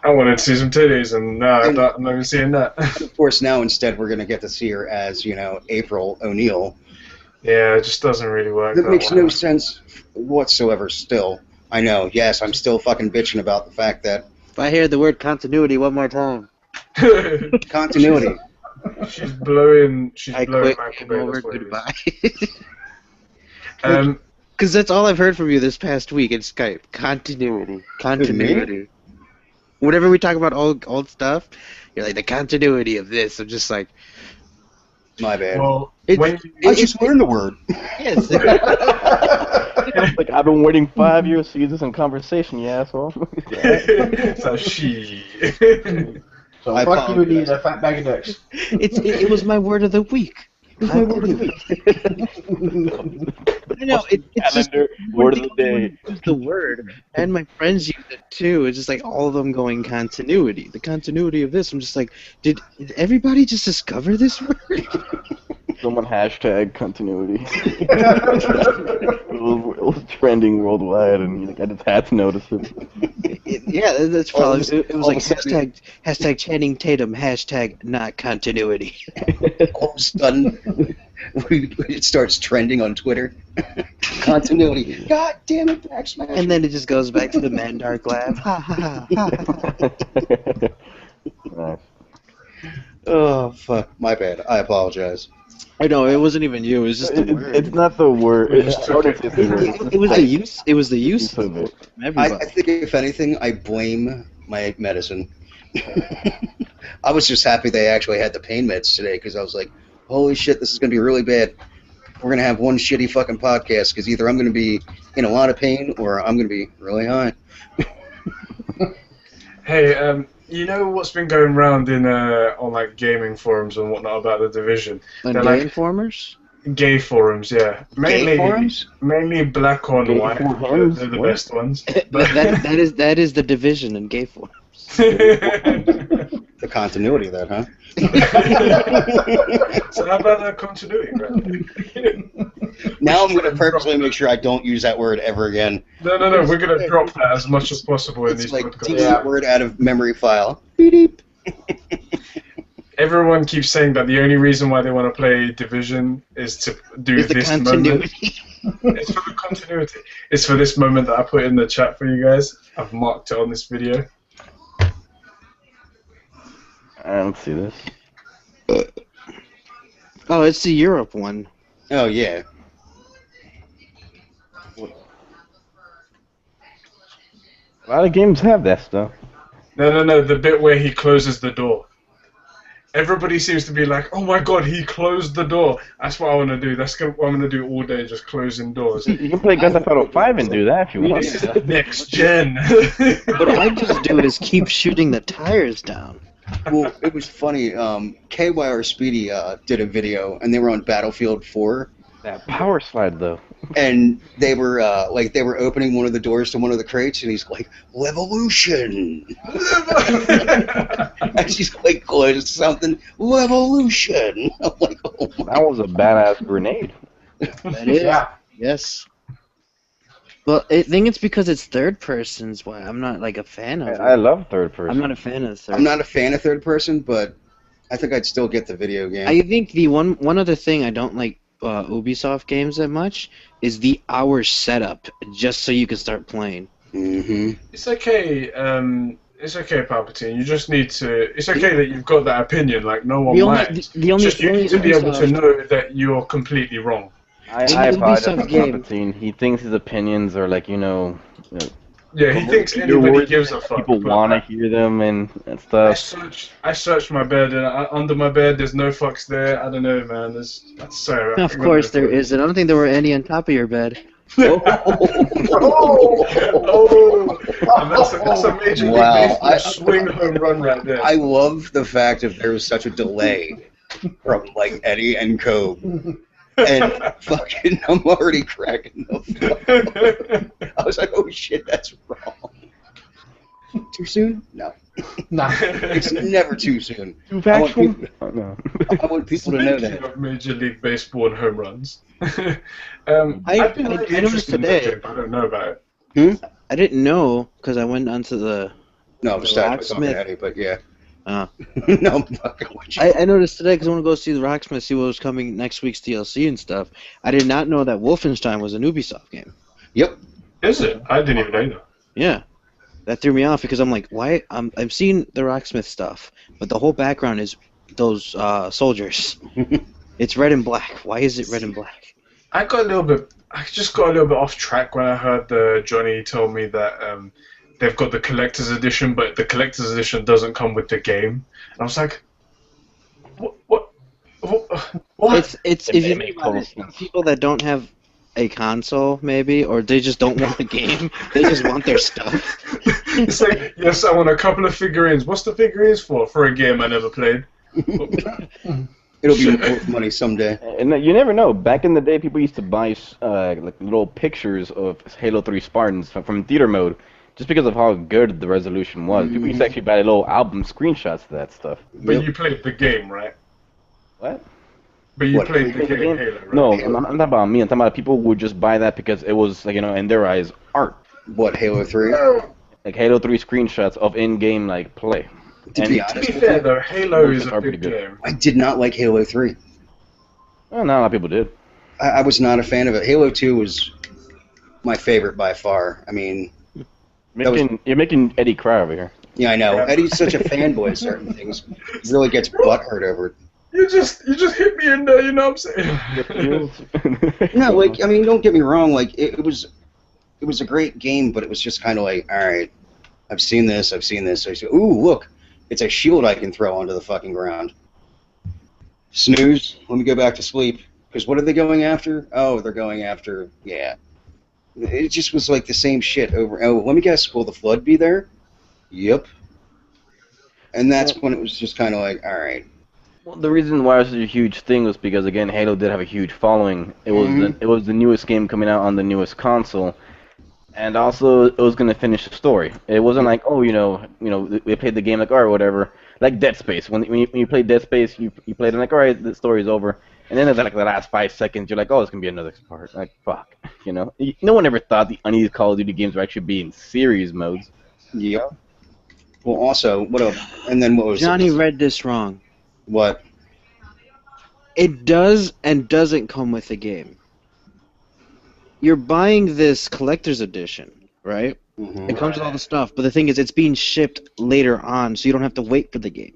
I wanted to see some titties, and no, I'm not even seeing that. Of course, now instead we're gonna get to see her as April O'Neil. Yeah, it just doesn't really work. That makes no sense whatsoever. Still, I know. Yes, I'm still fucking bitching about the fact that If I hear the word continuity one more time, continuity. She's blowing. I quit. Game over. Bayless. Goodbye. Um, Because that's all I've heard from you this past week in Skype. Continuity. Continuity. Whenever we talk about old stuff, you're like, the continuity of this. I'm just like, My bad. well, It's- when I just learned the word. yes. Like, I've been waiting 5 years to use this in conversation, you asshole. so she. So I fuck you and apologize. eat a fat bag of dicks. it was my word of the week. It was my word of the week. I know, it's just Calendar, word of the day. use the word, and my friends use it too. It's just like all of them going continuity. The continuity of this. I'm just like, did everybody just discover this word? Someone hashtag continuity. It was trending worldwide, and like, I just had to notice it. Yeah, that's probably. It was all like of a sudden- hashtag Channing Tatum, hashtag not continuity. All of a sudden, it starts trending on Twitter. Continuity. God damn it, Back Smash. And then it just goes back to the Mandark laugh. Ha ha ha. Nice. Oh fuck, my bad. I apologize. I know it wasn't even you. It was just the word. It's not the word. We just took it. It was the use. It was the use Use of it. from I everybody. think if anything, I blame my medicine. I was just happy they actually had the pain meds today because I was like, holy shit, this is going to be really bad. We're going to have one shitty fucking podcast because either I'm going to be in a lot of pain or I'm going to be really high. Hey, you know what's been going around in on like gaming forums and whatnot about the Division? And They're gay like informers. gay forums, yeah. Gay forums? Mainly black on Gay white. forums? They're the What? best ones. that is the division in gay forms. The continuity of that, huh? So how about that continuity, right? Now I'm going to purposely make sure I don't use that word ever again. No, we're gonna drop that as much as possible in It's these like podcasts. delete that word out of memory file. Beep. Everyone keeps saying that the only reason why they want to play Division is to do Is the this moment. continuity. It's for the continuity. It's for this moment that I put in the chat for you guys. I've marked it on this video. I don't see this. Oh, it's the Europe one. Oh, yeah. A lot of games have that stuff. No, the bit where he closes the door. Everybody seems to be like, oh my god, he closed the door. That's what I want to do. That's what I'm going to do all day, just closing doors. You can play Grand Theft Auto 5 and do that if you want. This is next gen. What I just do is keep shooting the tires down. Well, it was funny. KYR Speedy did a video, and they were on Battlefield 4. That power slide, though. And they were they were opening one of the doors to one of the crates, and he's like, "Levolution!" And she's like, "Close something, Levolution!" I'm like, "Oh my!" That was a badass grenade. That is. Yeah. Yes. Well, I think it's because it's third person's why I'm not like a fan of it. I love third person. I'm not a fan of third. I'm not a fan of third person, but I think I'd still get the video game. I think the one other thing I don't like Ubisoft games that much is the hour setup just so you can start playing. Mm-hmm. It's okay. It's okay, Palpatine. You just need to. It's okay that you've got that opinion. Like no one The only minds. the only, Just you only need to be able to Ubisoft- know that you're completely wrong. I In the apologize Ubisoft for game- Palpatine. He thinks his opinions are like, Yeah, he thinks your anybody words gives a make fuck. people but want to hear them and stuff. I searched my bed, and under my bed there's no fucks there. I don't know, man. That's so. Of course there isn't. I don't think there were any on top of your bed. Oh, and that's a major Wow, league baseball I- swing home run right there. I love the fact that there was such a delay from like Eddie and Cobe, and fucking I'm already cracking the fuck. I was like, oh shit, that's wrong. Too soon? No. Nah. It's never too soon. Too I want factual? people, Oh, no. I want people to know Speaking that. of Major League Baseball and home runs, I I've been really noticed interested in that today. game, but I don't know about it. I didn't know because I went onto the. No, I'm The just talking Rocksmith. Eddie, but yeah. Oh. No, I'm fucking with you. I noticed today because I want to go see the Rocksmith, see what was coming next week's DLC and stuff. I did not know that Wolfenstein was an Ubisoft game. Yep. Is it? I didn't even know that. Yeah, that threw me off because I'm like, why? I've seen the Rocksmith stuff, but the whole background is those soldiers. It's red and black. Why is it red and black? I just got a little bit off track when I heard Johnny told me that they've got the collector's edition, but the collector's edition doesn't come with the game. And I was like, what? It's if you think about it, people that don't have a console, maybe, or they just don't want the game. They just want their stuff. It's like, yes, I want a couple of figurines. What's the figurines for? For a game I never played. It'll be worth money someday. And you never know. Back in the day, people used to buy like little pictures of Halo 3 Spartans from theater mode, just because of how good the resolution was. People used to actually buy little album screenshots of that stuff. But you played the game, right? What? But you What, played the Played the game game? Halo, right? No, I'm not talking about me. I'm talking about people who would just buy that because it was, like, in their eyes, art. What, Halo 3? Like Halo 3 screenshots of in-game like play. To And- be To honest be with fair you, though, Halo is a are pretty big good. game. I did not like Halo 3. Well, not a lot of people did. I was not a fan of it. Halo 2 was my favorite by far. I mean, You're making Eddie cry over here. yeah, I know. Yeah. Eddie's such a fanboy of certain things. He really gets butthurt over it. You just hit me in there, you know what I'm saying? No, like, I mean, don't get me wrong. Like, it was a great game, but it was just kind of like, all right, I've seen this. I said, ooh, look, it's a shield I can throw onto the fucking ground. Snooze. Let me go back to sleep. Because what are they going after? Oh, they're going after, yeah. It just was like the same shit over. Oh, let me guess, will the flood be there? Yep. And that's when it was just kind of like, all right. Well, the reason why it was such a huge thing was because, again, Halo did have a huge following. It was it was the newest game coming out on the newest console, and also it was gonna finish the story. It wasn't like, oh, we played the game like, all right, whatever. Like Dead Space. When you played Dead Space, you played it like, all right, the story's over. And then at like the last 5 seconds, you're like, oh, it's gonna be another part. Like, fuck, No one ever thought any of these Call of Duty games would actually be in series modes. Yep. Well, also, what else? And then what was Johnny it? read this wrong. What? It does and doesn't come with the game. You're buying this collector's edition, right? Mhm. It comes with all the stuff, but the thing is, it's being shipped later on, so you don't have to wait for the game.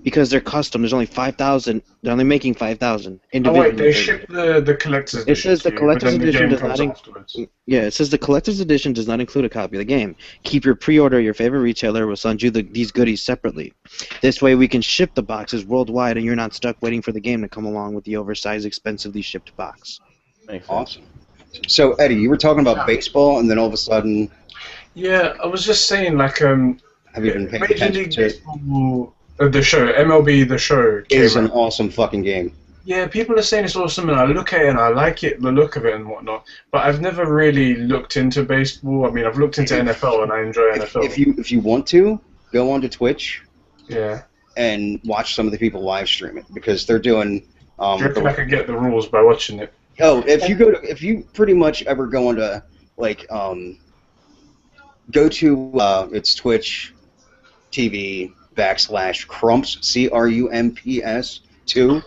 Because they're custom. There's only 5,000. They're only making 5,000 Oh individually. wait, they ship the collector's edition. It says the to you, collector's but then edition the does game not comes afterwards. Yeah, it says the collector's edition does not include a copy of the game. Keep your pre-order at your favorite retailer. We'll send you these goodies separately. This way we can ship the boxes worldwide and you're not stuck waiting for the game to come along with the oversized, expensively shipped box. Makes sense. Awesome. So, Eddie, you were talking about baseball, and then all of a sudden, Yeah, I was just saying, like, have you been paying Major attention League to it? Baseball, the show, MLB, the show. It came is an out. awesome fucking game. Yeah, people are saying it's awesome, and I look at it and I like it, the look of it and whatnot. But I've never really looked into baseball. I mean, I've looked into NFL and I enjoy NFL. If you want to, go onto Twitch Yeah. and watch some of the people live stream it, because they're doing. Do you reckon I could get the rules by watching it? If you pretty much ever go onto like go to it's Twitch TV /Crumps CRUMPS 2.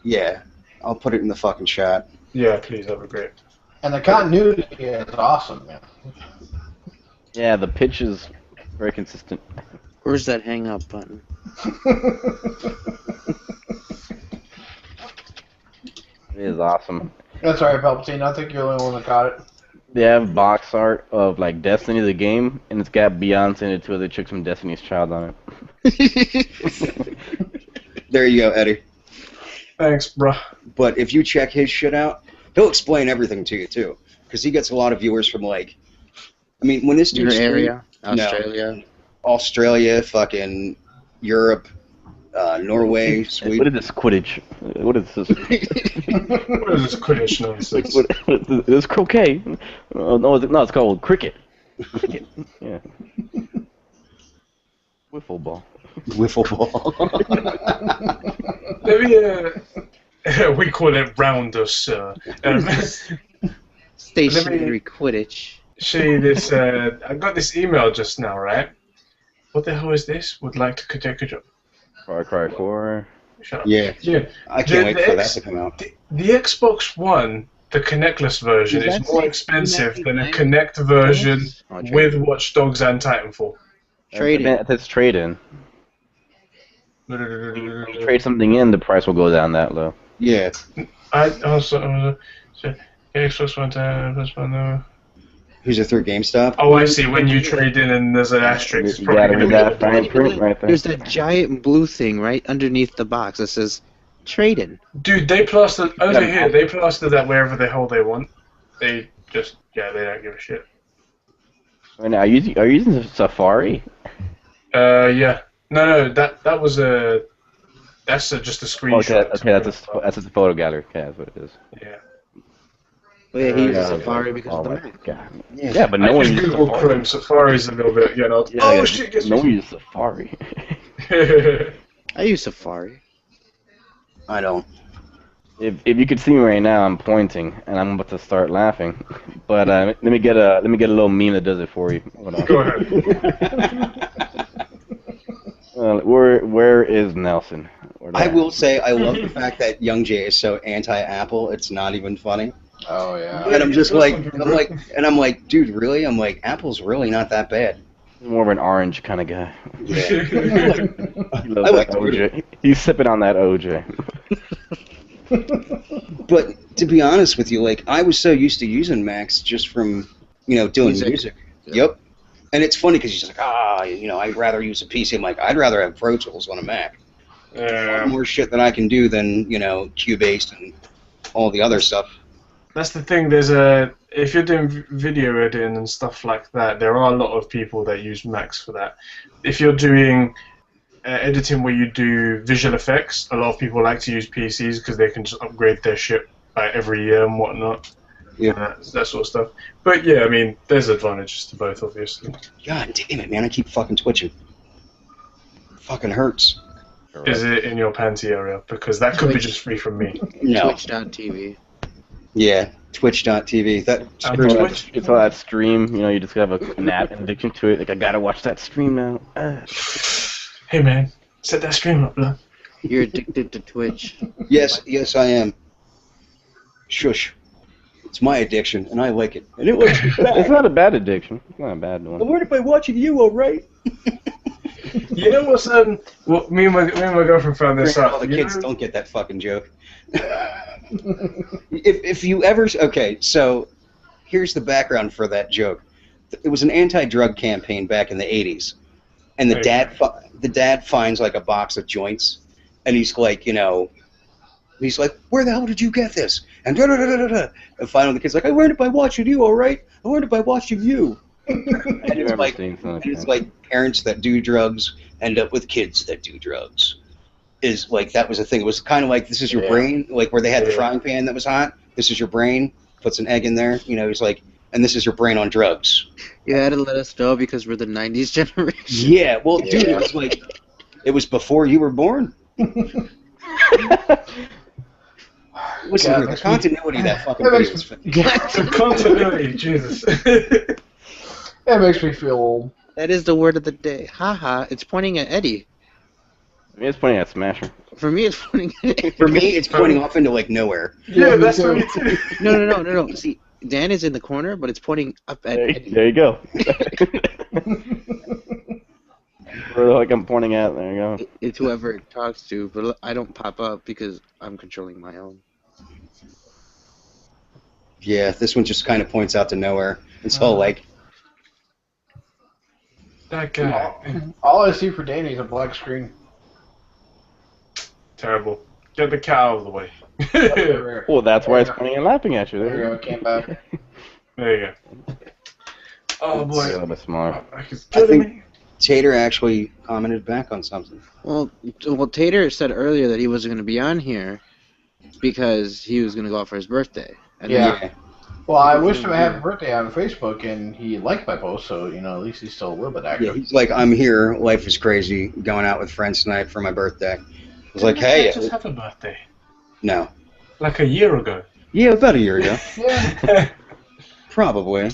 Yeah, I'll put it in the fucking chat. Yeah, please, that'd be great. And the continuity is awesome, man. Yeah, the pitch is very consistent. Where's that hang up button? It is awesome. That's alright, Palpatine. I think you're the only one that got it. They have box art of like Destiny the game, and it's got Beyonce and the two other chicks from Destiny's Child on it. There you go, Eddie. Thanks, bruh. But if you check his shit out, he'll explain everything to you too, because he gets a lot of viewers from like, I mean, when this Your dude area? No. Australia? Australia, fucking Europe, Norway, What Sweden. is this Quidditch? What is this? What is this Quidditch nonsense? This croquet? No, it's called cricket. Cricket. Yeah. Wiffle ball. Wiffle ball. Let me, we call it rounders. Stationary Quidditch. Show you this. I got this email just now, right? What the hell is this? Would like to take a job. Far Cry 4. Shut up. Yeah. Yeah. I can't wait The for that X- to come out. The Xbox One, the Connectless version, Is is that more say expensive than a 299? Connect version Oh, with Watch Dogs and Titanfall. Trading. That's trade-in. When you trade something in, the price will go down that low. Yeah. I also Xbox One time plus one. Who's it through GameStop? Oh, I see. When you trade in and there's an asterisk, it's You probably gotta gonna read be- that fine print right there. There's that giant blue thing right underneath the box that says trading. Dude, they plastered over here. They plastered that wherever the hell they want. They just they don't give a shit. Right now, are you using Safari? Yeah. No, that was a. That's just a screenshot. Okay, that's a photo gallery. Okay, that's what it is. Yeah. Oh yeah, he uses Yeah. Safari because Oh of the my Mac. God. Yeah. Yeah, but I no one use uses Google Safari. Chrome. Safari's a little bit, Yeah, oh yeah, shit! Guess no one what? uses Safari. I use Safari. I don't. If you could see me right now, I'm pointing and I'm about to start laughing. But let me get a little meme that does it for you. Hold on. Go ahead. Where is Nelson? I will say I love the fact that Young Jay is so anti-Apple. It's not even funny. Oh yeah. And I'm just like, dude, really? I'm like, Apple's really not that bad. He's more of an orange kind of guy. Yeah. He loves I like that OJ. He's sipping on that OJ. But to be honest with you, like, I was so used to using Macs just from, doing music. Yep. And it's funny because you're just like, I'd rather use a PC. I'm like, I'd rather have Pro Tools on a Mac. More shit that I can do than, Cubase and all the other stuff. That's the thing. If you're doing video editing and stuff like that, there are a lot of people that use Macs for that. If you're doing editing where you do visual effects, a lot of people like to use PCs because they can just upgrade their shit every year and whatnot. Yeah. That sort of stuff. But yeah, I mean, there's advantages to both, obviously. God damn it, man. I keep fucking twitching. Fucking hurts. Is it in your panty area? Because that could be just free from me. No. Twitch.tv. Yeah. Twitch.tv. That On Twitch? It's all that stream. You just have an addiction to it. Like, I gotta watch that stream now. Hey man, set that stream up, bro. You're addicted to Twitch. Yes, I am. Shush. It's my addiction, and I like it. And it looks It's not a bad addiction. It's not a bad one. I learned it by watching you, alright? You know what's well, me and my girlfriend found this All out. the You kids know- don't get that fucking joke. if you ever... Okay, so here's the background for that joke. It was an anti-drug campaign back in the 80s. And the dad finds like a box of joints, and he's like, he's like, where the hell did you get this? And da-da-da-da-da. And finally the kid's like, I learned it by watching you, alright? I learned it by watching you. And it's like parents that do drugs end up with kids that do drugs. Is like, that was a thing. It was kind of like, this is your brain, like where they had the frying pan that was hot. This is your brain. Puts an egg in there. He's like, and this is your brain on drugs. You had to let us know because we're the 90s generation. Yeah, well, dude, it was like, it was before you were born. Listen, God, dude, the continuity of that fucking that video makes is The continuity, Jesus. That makes me feel old. That is the word of the day. Haha, it's pointing at Eddie. It's pointing at Smasher. For me, it's pointing at Eddie. For me, it's pointing off into like nowhere. Yeah, me that's too. what me too. No. See, Dan is in the corner, but it's pointing up at Eddie. There you go. Or like I'm pointing at. There you go. It's whoever it talks to, but I don't pop up because I'm controlling my own. Yeah, this one just kind of points out to nowhere. It's all like, That guy. All I see for Danny is a black screen. Terrible. Get the cat out of the way. There Well, that's why it's pointing and laughing at you. we There you go. go. It came back. There you go. Oh A boy. little bit smaller. I think Tater actually commented back on something. Well, Tater said earlier that he wasn't going to be on here because he was going to go out for his birthday. And Yeah. Yeah. Well, I wished him a happy birthday on Facebook, and he liked my post, so at least he's still a little bit Yeah, active. he's like, I'm here. Life is crazy. Going out with friends tonight for my birthday. I was like, Didn't hey, I just have a birthday no. like a year ago. Yeah, about a year ago. Yeah. Probably.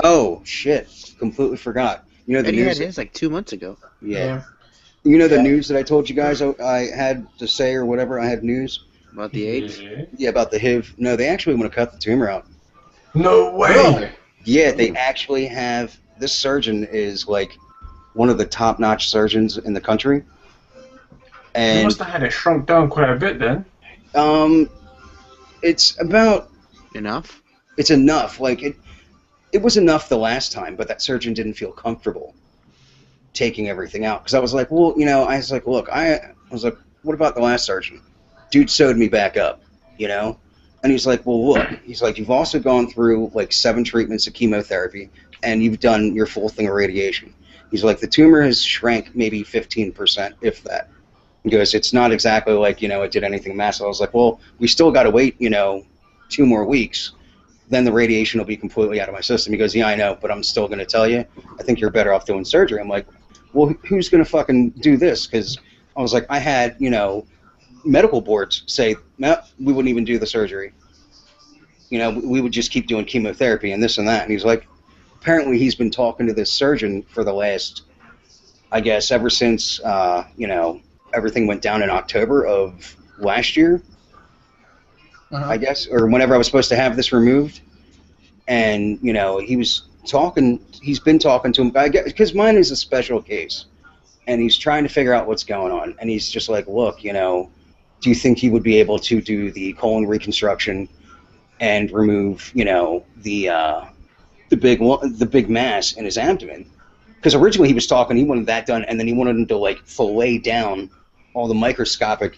Oh, shit. Completely forgot. You know the Eddie had news? his like 2 months ago. Yeah. You know the Yeah. news that I told you guys I had to say or whatever? I had news? About the AIDS. Yeah, about the HIV. No, they actually want to cut the tumor out. No way. Really? Yeah, they actually have. This surgeon is like one of the top-notch surgeons in the country. You And must have had it shrunk down quite a bit then. it's about Enough? it's enough. Like it was enough the last time, but that surgeon didn't feel comfortable taking everything out because I was like, well, I was like, look, I was like, what about the last surgeon? Dude sewed me back up, and he's like, well, look, he's like, you've also gone through like 7 treatments of chemotherapy, and you've done your full thing of radiation. He's like, the tumor has shrank maybe 15%, if that. He goes, it's not exactly like it did anything massive. I was like, well, we still got to wait 2 more weeks. Then the radiation will be completely out of my system. He goes, yeah, I know, but I'm still going to tell you, I think you're better off doing surgery. I'm like, well, who's going to fucking do this? Because I was like, I had, medical boards say, no, we wouldn't even do the surgery. We would just keep doing chemotherapy and this and that. And he's like, apparently he's been talking to this surgeon for the last, I guess, ever since, everything went down in October of last year. I guess, or whenever I was supposed to have this removed. And, he's been talking to him, I guess, because mine is a special case. And he's trying to figure out what's going on. And he's just like, look, do you think he would be able to do the colon reconstruction and remove, the big mass in his abdomen? Because originally he was talking, he wanted that done, and then he wanted him to, like, fillet down all the microscopic,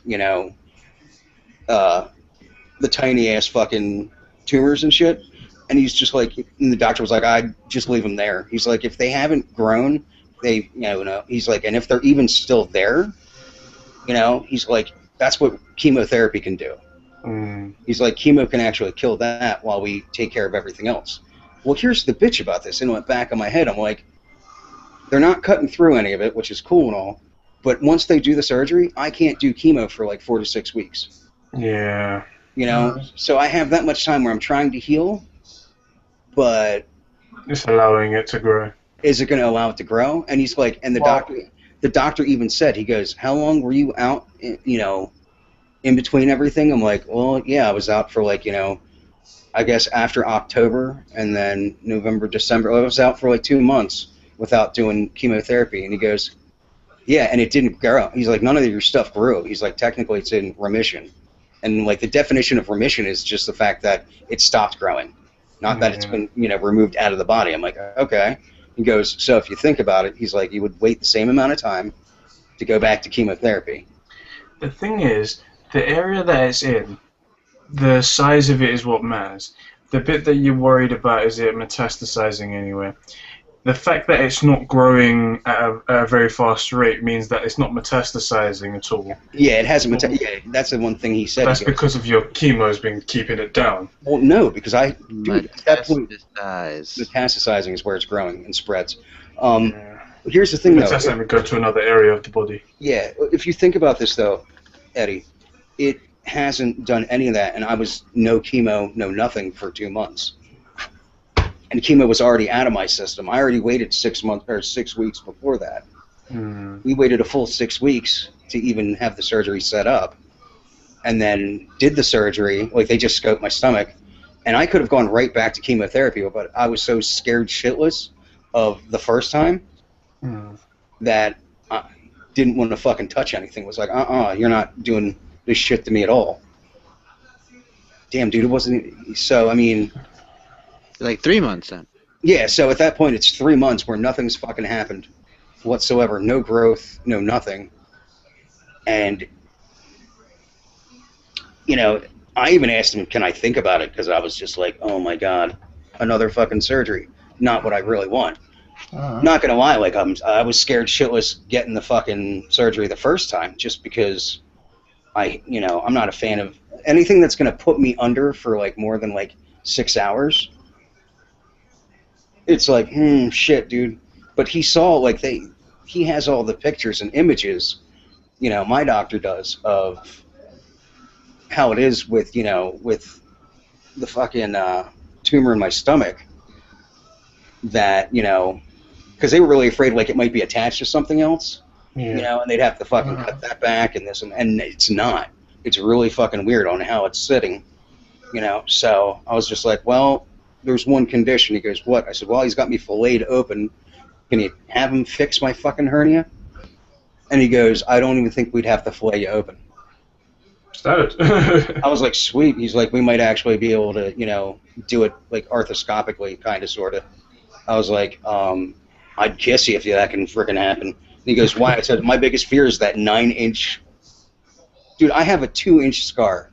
the tiny-ass fucking tumors and shit. And he's just like, and the doctor was like, I'd just leave them there. He's like, if they haven't grown, they, he's like, and if they're even still there, he's like, that's what chemotherapy can do. He's like, chemo can actually kill that while we take care of everything else. Well, here's the bitch about this. In the back of my head, I'm like, they're not cutting through any of it, which is cool and all, but once they do the surgery, I can't do chemo for like 4 to 6 weeks. Yeah. So I have that much time where I'm trying to heal, but It's allowing it to grow. is it going to allow it to grow? And he's like, and the doctor even said, he goes, how long were you out, in between everything? I'm like, well, yeah, I was out for like, I guess after October and then November, December. I was out for like 2 months without doing chemotherapy. And he goes, yeah, and it didn't grow. He's like, none of your stuff grew. He's like, technically it's in remission. And like the definition of remission is just the fact that it stopped growing, not that it's been, removed out of the body. I'm like, okay. He goes, so if you think about it, he's like, you would wait the same amount of time to go back to chemotherapy. The thing is, the area that it's in, the size of it is what matters. The bit that you're worried about is it metastasizing anywhere. The fact that it's not growing at a very fast rate means that it's not metastasizing at all. Yeah, it hasn't. Yeah, that's the one thing he said. That's because of your chemo's been keeping it down. Well, no, because at that point, Metastasize. metastasizing is where it's growing and spreads. Here's the thing, though. Metastasizing would go to another area of the body. Yeah, if you think about this, though, Eddie, it hasn't done any of that, and I was no chemo, no nothing for 2 months. And chemo was already out of my system. I already waited 6 months or 6 weeks before that. We waited a full 6 weeks to even have the surgery set up, and then did the surgery. Like, they just scoped my stomach, and I could have gone right back to chemotherapy, but I was so scared shitless of the first time that I didn't want to fucking touch anything. It was like, you're not doing this shit to me at all. Damn, dude, it wasn't. So, I mean, Like 3 months then. yeah, so at that point, it's 3 months where nothing's fucking happened whatsoever. No growth, no nothing. And, I even asked him, can I think about it? Because I was just like, oh my God, another fucking surgery. Not what I really want. Not going to lie, like, I was scared shitless getting the fucking surgery the first time just because I'm not a fan of anything that's going to put me under for, like, more than, like, 6 hours. It's like, shit, dude. But he saw, like, he has all the pictures and images, you know, my doctor does, of how it is with, you know, with the fucking tumor in my stomach. That, you know, because they were really afraid, like, it might be attached to something else, you know, and they'd have to fucking cut that back and this, and it's not. It's really fucking weird on how it's sitting, you know. So I was just like, well, there's one condition. He goes, what? I said, well, he's got me filleted open. Can you have him fix my fucking hernia? And he goes, I don't even think we'd have to fillet you open. I was like, sweet. He's like, we might actually be able to, you know, do it like arthroscopically, kind of, sort of. I was like, I'd kiss you if that can frickin' happen. And he goes, why? I said, my biggest fear is that 9-inch. Dude, I have a 2-inch scar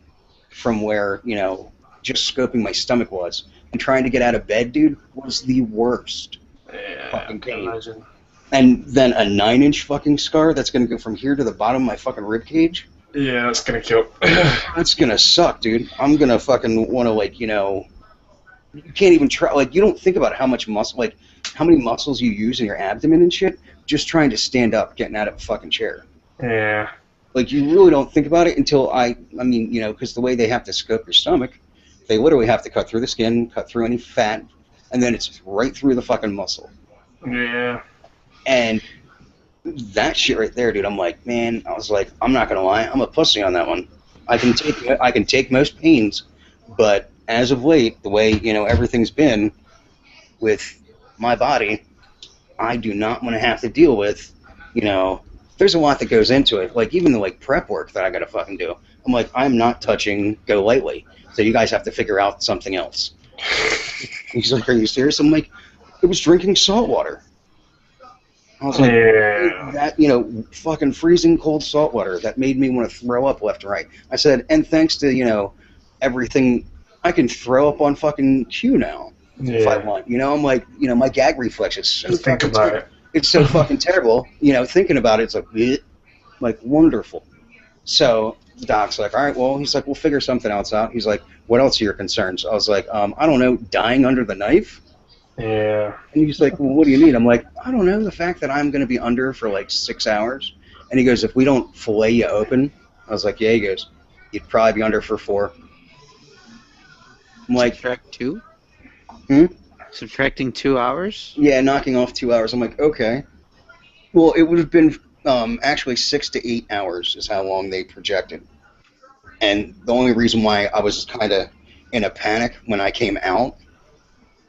from where, you know, just scoping my stomach was. And trying to get out of bed, dude, was the worst. Yeah, fucking I can pain. imagine. And then a 9-inch fucking scar that's going to go from here to the bottom of my fucking rib cage. Yeah, that's gonna kill. That's going to suck, dude. I'm going to fucking want to, like, you know, you can't even try, like, you don't think about how much muscle, like, how many muscles you use in your abdomen and shit just trying to stand up, getting out of a fucking chair. Yeah. Like, you really don't think about it until I mean, you know, because the way they have to scope your stomach, they literally have to cut through the skin, cut through any fat, and then it's right through the fucking muscle. Yeah. And that shit right there, dude, I'm like, man, I was like, I'm not gonna lie, I'm a pussy on that one. I can take most pains, but as of late, the way, you know, everything's been with my body, I do not want to have to deal with, you know, there's a lot that goes into it. Like, even the, like, prep work that I gotta fucking do. I'm like, I'm not touching Go Lightly, so you guys have to figure out something else. He's like, are you serious? I'm like, it was drinking salt water. I was like, Yeah. that, you know, fucking freezing cold salt water that made me want to throw up left and right. I said, and thanks to, you know, everything, I can throw up on fucking Q now if I want. You know, I'm like, you know, my gag reflex is so Just think fucking about it. It's so fucking terrible. You know, thinking about it, it's like, bleh, like, wonderful. So the doc's like, all right, well, he's like, we'll figure something else out. He's like, what else are your concerns? I was like, I don't know, dying under the knife? Yeah. And he's like, well, what do you mean? I'm like, I don't know, the fact that I'm going to be under for like 6 hours. And he goes, if we don't fillet you open, I was like, yeah. He goes, you'd probably be under for 4. I'm like, Subtract 2? Hmm? Subtracting 2 hours? yeah, knocking off 2 hours. I'm like, okay. Well, it would have been actually 6 to 8 hours is how long they projected. And the only reason why I was kind of in a panic when I came out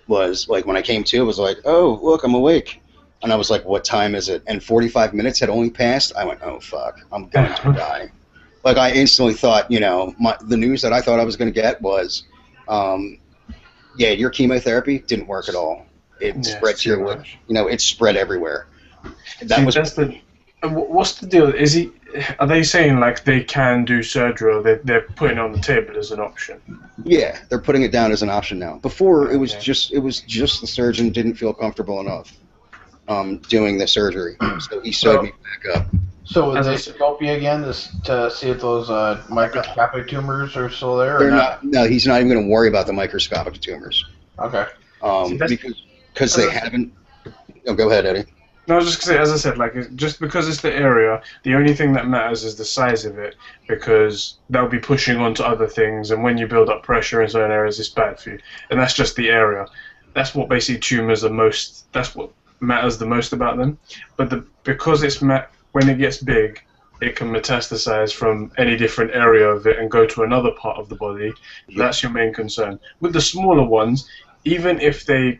was, like, when I came to, it was like, oh, look, I'm awake. And I was like, what time is it? And 45 minutes had only passed. I went, oh, fuck, I'm going to die. Like, I instantly thought, you know, the news that I thought I was going to get was, yeah, your chemotherapy didn't work at all. It spread to your lip. You know, it spread everywhere. That was that's the. What's the deal? Are they saying like they can do surgery, or they're putting it on the table as an option? Yeah, they're putting it down as an option now. Before it was Okay. just the surgeon didn't feel comfortable enough doing the surgery, so he sewed me back up. So would As I they said- scope you again to see if those microscopic tumors are still there or They're not? not. No, he's not even going to worry about the microscopic tumors Okay. See, that's- because they haven't. Oh, go ahead, Eddie. No, I was just gonna say, as I said, like just because it's the area, the only thing that matters is the size of it, because they'll be pushing onto other things, and when you build up pressure in certain areas, it's bad for you. And that's just the area. That's what basically tumors are most. That's what matters the most about them. But because it's when it gets big, it can metastasize from any different area of it and go to another part of the body. That's your main concern. With the smaller ones, even if they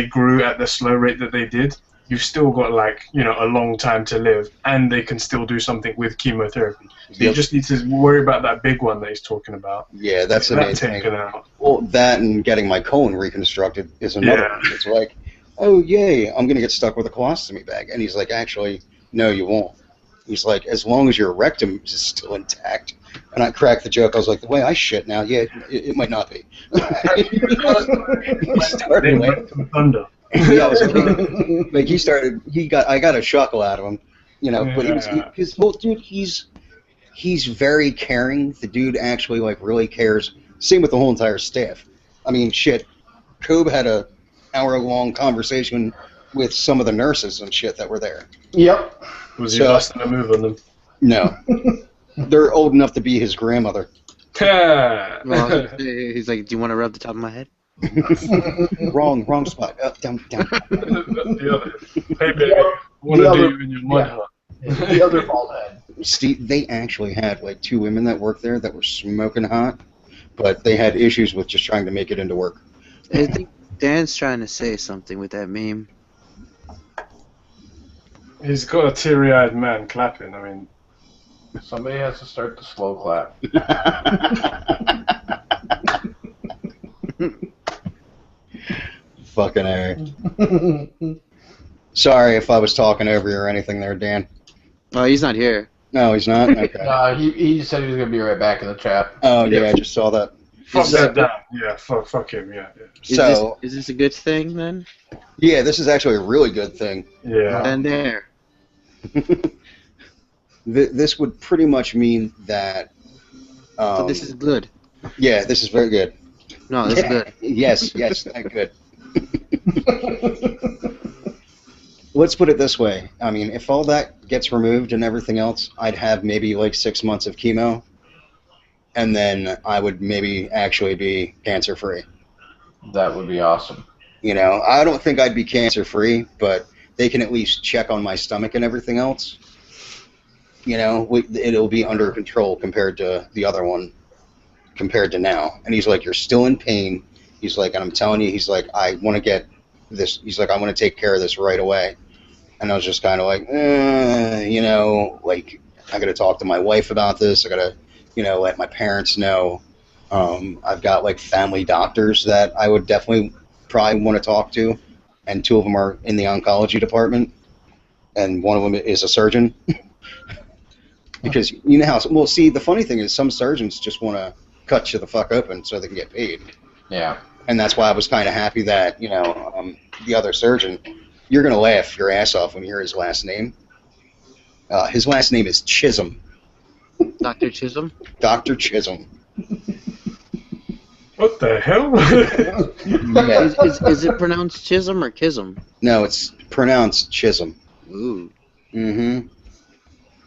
grew at the slow rate that they did, you've still got, like, you know, a long time to live, and they can still do something with chemotherapy. So you just need to worry about that big one that he's talking about. Yeah, that's the main That thing. taken out. Well, that and getting my colon reconstructed is another Yeah. one. It's like, oh, yay, I'm going to get stuck with a colostomy bag. And he's like, actually, no, you won't. He's like, as long as your rectum is still intact. And I cracked the joke. I was like, the way I shit now, yeah, it might not be. He started They laughing. went from thunder. Yeah, I was like, I got a chuckle out of him, you know. But well, dude, he's very caring. The dude actually, like, really cares. Same with the whole entire staff. I mean, shit. Kobe had a hour-long conversation with some of the nurses and shit that were there. Yep. Was he So- busting a move on them? No. They're old enough to be his grandmother. Ha! Well, he's like, do you want to rub the top of my head? Wrong spot. Up, down. The other. Hey, baby. I want to the do other- you in your mud yeah. hut. The other bald head. Steve, they actually had like 2 women that worked there that were smoking hot, but they had issues with just trying to make it into work. I think Dan's trying to say something with that meme. He's got a teary-eyed man clapping. I mean, Somebody has to start the slow clap. Fucking A. Sorry if I was talking over you or anything there, Dan. Oh, he's not here. No, he's not? Okay. He said he was gonna be right back in the chat. Oh, yeah, I just saw that. fuck Is that that- down. Yeah, fuck him. Yeah, So, Is this a good thing then? yeah, this is actually a really good thing. yeah. And there. This would pretty much mean that. So this is good. Yeah, this is very good. No, this is good. Yes, good. Let's put it this way. I mean, if all that gets removed and everything else, I'd have maybe like 6 months of chemo, and then I would maybe actually be cancer-free. That would be awesome. You know, I don't think I'd be cancer-free, but they can at least check on my stomach and everything else. You know, it'll be under control compared to the other one, compared to now. And he's like, you're still in pain. He's like, and I'm telling you, he's like, I want to get this. He's like, I want to take care of this right away. And I was just kind of like, you know, like, I got to talk to my wife about this. I got to, you know, let my parents know. I've got, like, family doctors that I would definitely probably want to talk to. And 2 of them are in the oncology department. And one of them is a surgeon. Because, you know how, well, see, the funny thing is some surgeons just want to cut you the fuck open so they can get paid. Yeah. And that's why I was kind of happy that, you know, the other surgeon, you're going to laugh your ass off when you hear his last name. His last name is Chisholm. Dr. Chisholm? Dr. Chisholm. What the hell? Yeah. Is it pronounced Chisholm or Kism? No, it's pronounced Chisholm. Ooh. Mm-hmm.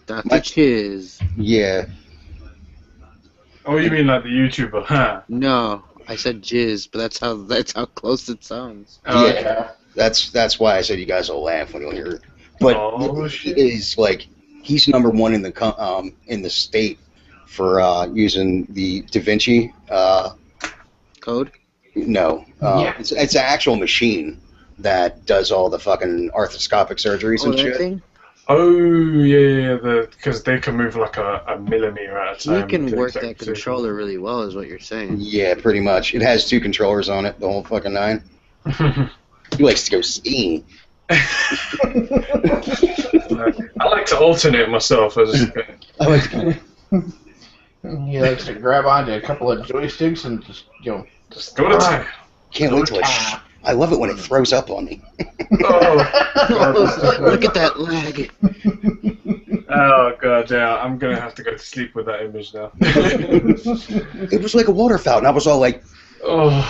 Dr. Like- Chiz. Yeah. Oh, you mean like the YouTuber, huh? No, I said jizz, but that's how close it sounds. Oh, Yeah. That's why I said you guys will laugh when you'll hear it. But Oh, he shit. is like, he's #1 in the state for using the Da Vinci. Code? No, Yeah. it's an actual machine that does all the fucking arthroscopic surgeries Oh, and that shit. thing? Oh, yeah, because they can move like a millimeter at a time. You can with the work exact that precision. controller really well, is what you're saying. Yeah, pretty much. It has 2 controllers on it, the whole fucking 9. He likes to go skiing. I like to alternate myself as. I like to He likes to grab onto a couple of joysticks and just, you know, Just go to town. can't wait till it. I love it when it throws up on me. Oh, Look at that lag. oh god, yeah, I'm gonna have to go to sleep with that image now. It was like a water fountain. I was all like, Oh.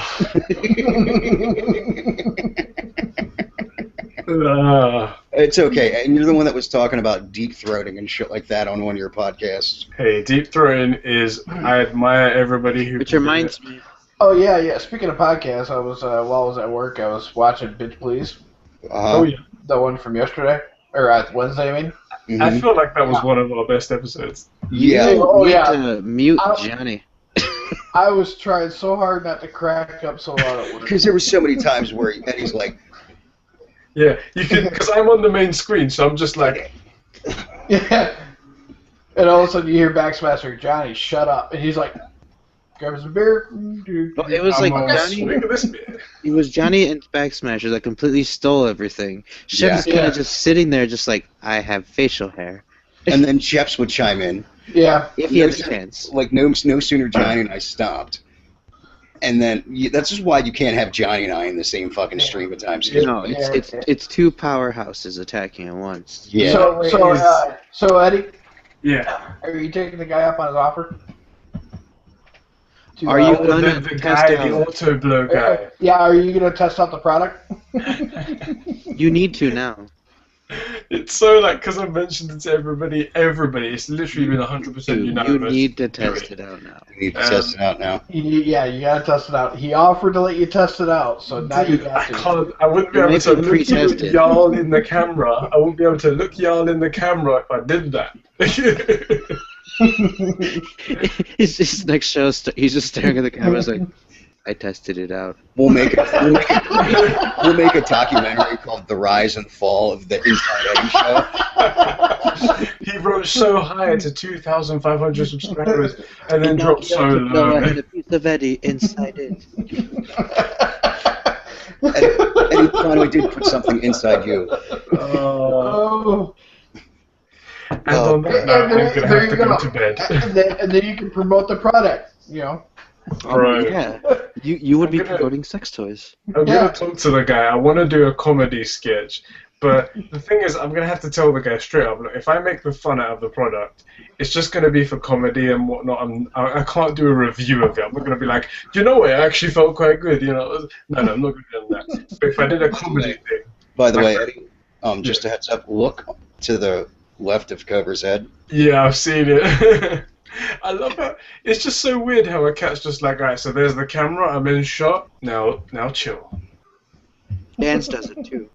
it's okay. And you're the one that was talking about deep throating and shit like that on one of your podcasts. Hey, deep throating is. I admire everybody who. Which can do reminds it. me. Oh yeah. Speaking of podcasts, I was while I was at work, I was watching Bitch Please, Oh yeah. the one from yesterday or Wednesday, I mean. Mhm. I feel like that was one of our best episodes. Yeah. Oh, You need yeah. to mute I'll- Johnny. I was trying so hard not to crack up so loud at work. Because there were so many times where Eddie's like, Yeah, you can because I'm on the main screen, so I'm just like, Yeah. And all of a sudden you hear Backsmasher, Johnny, shut up. And he's like, grabs a beer. Oh, it was like I'm Johnny. Look at this bit. It was Johnny and Backsmasher that completely stole everything. Chef's Yeah. kind of just sitting there, just like, I have facial hair. and then Jeps would chime in. Yeah. If he had the chance. Like, no sooner Johnny and I stopped. And then, that's just why you can't have Johnny and I in the same fucking stream at times. No, Yeah. it's 2 powerhouses attacking at once. Yeah. So Eddie, Yeah. are you taking the guy up on his offer? Are you Oh, gonna the test guy, out? the auto blow guy. Yeah, are you gonna test out the product? You need to now. It's so like, because I mentioned it to everybody, it's literally been 100% You unanimous. need to test it out now. You need to test it out now. You gotta test it out. He offered to let you test it out, so now you Dude, have to. I wouldn't be You able make to it look pre-tested. y'all in the camera. I wouldn't be able to look y'all in the camera if I did that. His next show, he's just staring at the camera. He's like, I tested it out. We'll make a documentary called "The Rise and Fall of the Inside Eddie Show." He rose so high to 2,500 subscribers and then dropped so No, I low. had a piece of Eddie inside it. And he finally did put something inside you. Oh. And on that note, I'm going to have to go to bed. And then you can promote the product, Right. Yeah, you would be I'm gonna- promoting sex toys. I'm Yeah. going to talk to the guy. I want to do a comedy sketch. But the thing is, I'm going to have to tell the guy straight up, look, if I make the fun out of the product, it's just going to be for comedy and whatnot. I can't do a review of it. I'm not going to be like, you know what, it actually felt quite good, No, I'm not going to do that. But if I did a comedy thing, By the way, Eddie, just a heads up. Look to the left of Cover's head. yeah, I've seen it. I love it. It's just so weird how a cat's just like, alright, so there's the camera, I'm in shot, now chill. Dance does it too.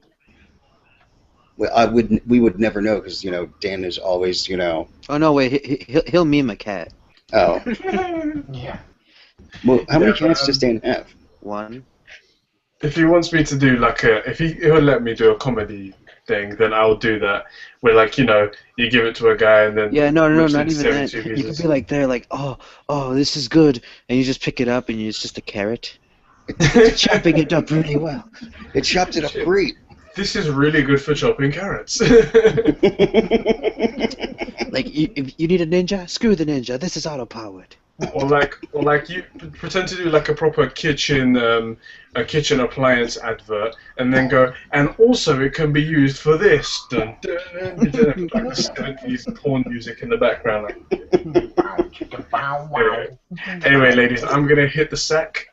Well, we would never know because Dan is always Oh no, wait, he'll meme a cat. Oh, Yeah. well, how many Yeah, cats does Dan have? One. If he wants me to do like if he'll let me do a comedy thing, then I'll do that. Where like, you give it to a guy and then Yeah, no, whips not it even that. 72 You could pieces. be like there, like, oh, this is good, and you just pick it up and it's just a carrot. Chopping it up really well. It chopped it up great. This is really good for chopping carrots. Like, if you need a ninja, screw the ninja. This is auto-powered. or like you pretend to do like a proper kitchen appliance advert, and then go, and also it can be used for this. Dun, dun, dun, dun, like the 70s porn music in the background. Anyway, ladies, I'm gonna hit the sack.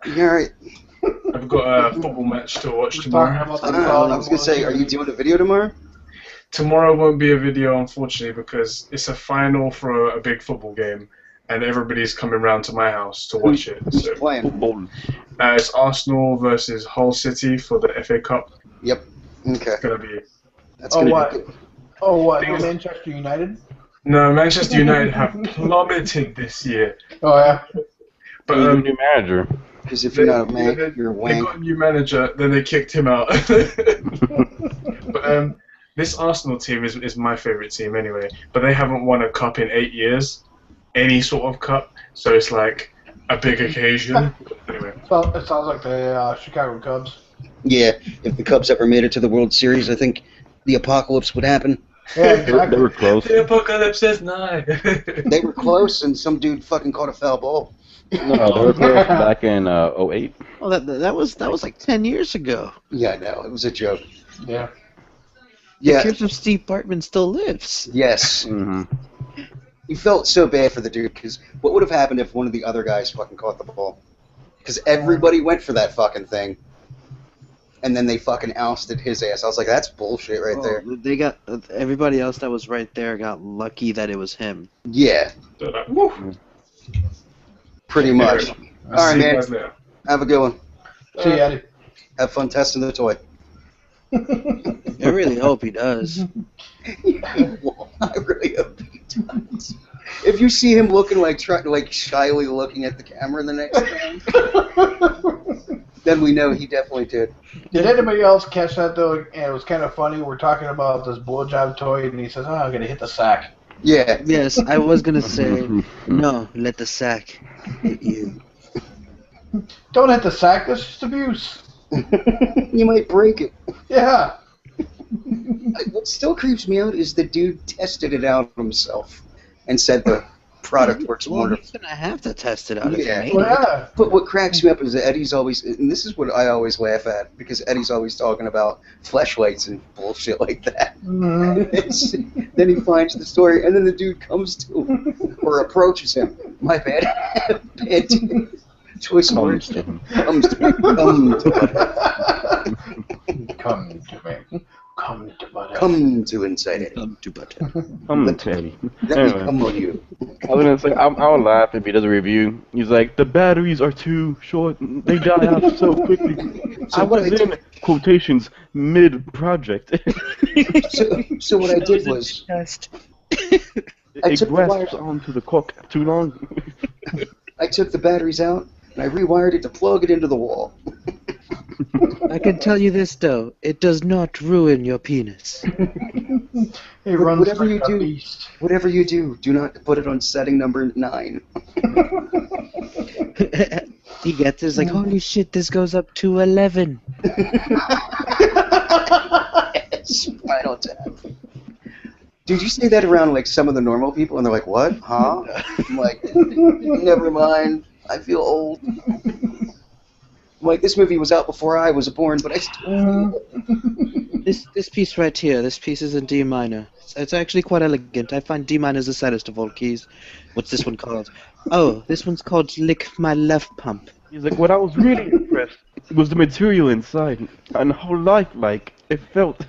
Yeah, all right. I've got a football match to watch We're talking tomorrow. about I the don't know. I was gonna say, are you doing a video tomorrow? Tomorrow won't be a video, unfortunately, because it's a final for a big football game, and everybody's coming round to my house to watch it. Who's So playing? it's Arsenal versus Hull City for the FA Cup. Yep. Okay. It's gonna be. That's Oh, gonna what? be good. Oh, what? Thing is- Manchester United? No, Manchester United have plummeted this year. Oh, yeah. But Who's the new manager? Because if you're not a man, you're a they wank. got a new manager, then they kicked him out. But this Arsenal team is my favourite team anyway. But they haven't won a cup in 8 years, any sort of cup. So it's like a big occasion. Anyway, So, it sounds like the Chicago Cubs. Yeah. If the Cubs ever made it to the World Series, I think the apocalypse would happen. Yeah, They exactly. were close. the apocalypse is nigh. They were close, and some dude fucking caught a foul ball. No, they were close back in 08. Oh, that was like 10 years ago. Yeah, I know. It was a joke. Yeah. The Yeah. kid from Steve Bartman still lives. Yes. Mm-hmm. You felt so bad for the dude, because what would have happened if one of the other guys fucking caught the ball? Because everybody went for that fucking thing, and then they fucking ousted his ass. I was like, that's bullshit right there. Oh, they got everybody else that was right there got lucky that it was him. Yeah, They're like, woo. pretty much. I'll All right, see you man. guys later. Have a good one. See you, Eddie. Have fun testing the toy. I really hope he does. Well, I really hope he does. If you see him looking like shyly looking at the camera the next time, then we know he definitely did. Did anybody else catch that, though? And it was kind of funny. We're talking about this blowjob toy, and he says, I'm going to hit the sack. Yeah. Yes, I was gonna say no. Let the sack hit you. Don't hit the sack. That's just abuse. You might break it. Yeah. What still creeps me out is the dude tested it out himself and said product works Well, wonderful. he's gonna have to test it out if Yeah. he made it. Yeah. But what cracks me up is that Eddie's always, and this is what I always laugh at, because Eddie's always talking about fleshlights and bullshit like that. Mhm. Then he finds the story, and then the dude comes to him, or approaches him. My bad. Bad choice of words. Comes to him. Come to me. Come to my Come to inside Eddie. Come to butt. Come Teddy. Let me Anyway. come on you. I was gonna say I'll laugh if he does a review. He's like, the batteries are too short. They die out so quickly. I was in quotations mid-project. So what I did was, I It took the grasps wires- onto the cork too long. I took the batteries out, and I rewired it to plug it into the wall. I can tell you this though, it does not ruin your penis. He runs Whatever like you a do. beast. Whatever you do not put it on setting number 9. He gets it, it's like, holy shit, this goes up to 11. Spinal Tap. Dude, you say that around like some of the normal people, and they're like, "What? Huh?" I'm like, "Never mind. I feel old." I'm like, this movie was out before I was born, but I still. This piece right here, this piece is in D minor. It's actually quite elegant. I find D minor is the saddest of all keys. What's this one called? Oh, this one's called Lick My Left Pump. He's like, what I was really impressed was the material inside and how lifelike it felt.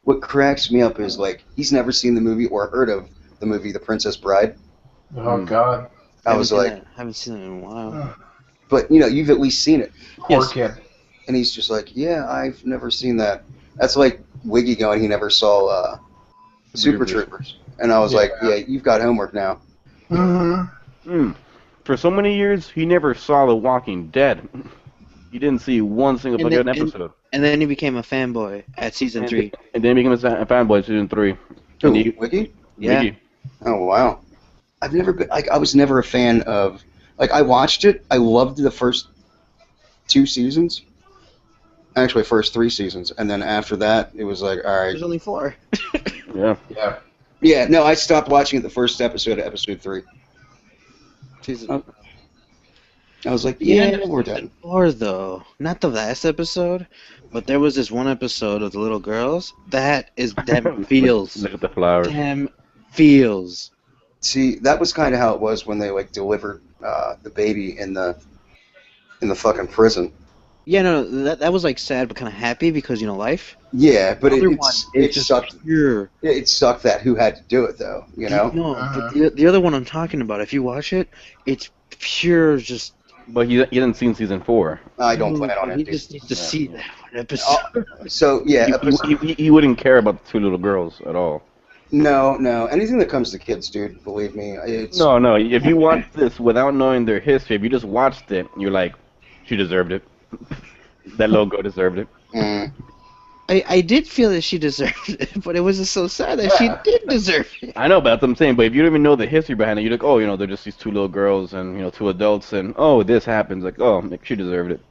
What cracks me up is like he's never seen the movie or heard of the movie The Princess Bride. Oh, God. I was like, Haven't seen it in a while. but you know, you've at least seen it. Poor Yes. kid. And he's just like, yeah, I've never seen that. That's like Wiggy going, he never saw Super Troopers. And I was like, yeah, you've got homework now. Mm-hmm. For so many years, he never saw The Walking Dead. He didn't see one single And fucking then- episode. And then he became a fanboy at season 3. And then he became a fanboy in season 3. Who, And he, Wiggy? Yeah. Mickey. Oh, wow. I've never been, like, I was never a fan of, like, I watched it. I loved the first 2 seasons. Actually, first 3 seasons. And then after that, it was like, all right. There's only 4. Yeah. Yeah. Yeah, no, I stopped watching it the first episode of episode 3. Season I was like, yeah, we're done. 4 though. Not the last episode, but there was this one episode of the little girls. That feels. Look at the flowers. Damn feels. See, that was kind of how it was when they, like, delivered the baby in the fucking prison. Yeah, no, that was like sad but kind of happy because, you know, life. Yeah, but The other it one is it just sucked. pure. It sucked that who had to do it though, you know. No, but the other one I'm talking about, if you watch it, it's pure just. But he hasn't seen season 4. I don't plan on He it. just needs to see that one episode. So yeah, episode, He wouldn't care about the 2 little girls at all. no, anything that comes to kids, dude. Believe me, it's No. If you watch this without knowing their history, if you just watched it, you're like, she deserved it. That little girl deserved it. I did feel that she deserved it, but it was just so sad that she did deserve it. I know, but that's what I'm saying. But if you don't even know the history behind it, you're like, oh, you know, they're just these 2 little girls and, you know, 2 adults, and oh, this happens. Like, oh, she deserved it.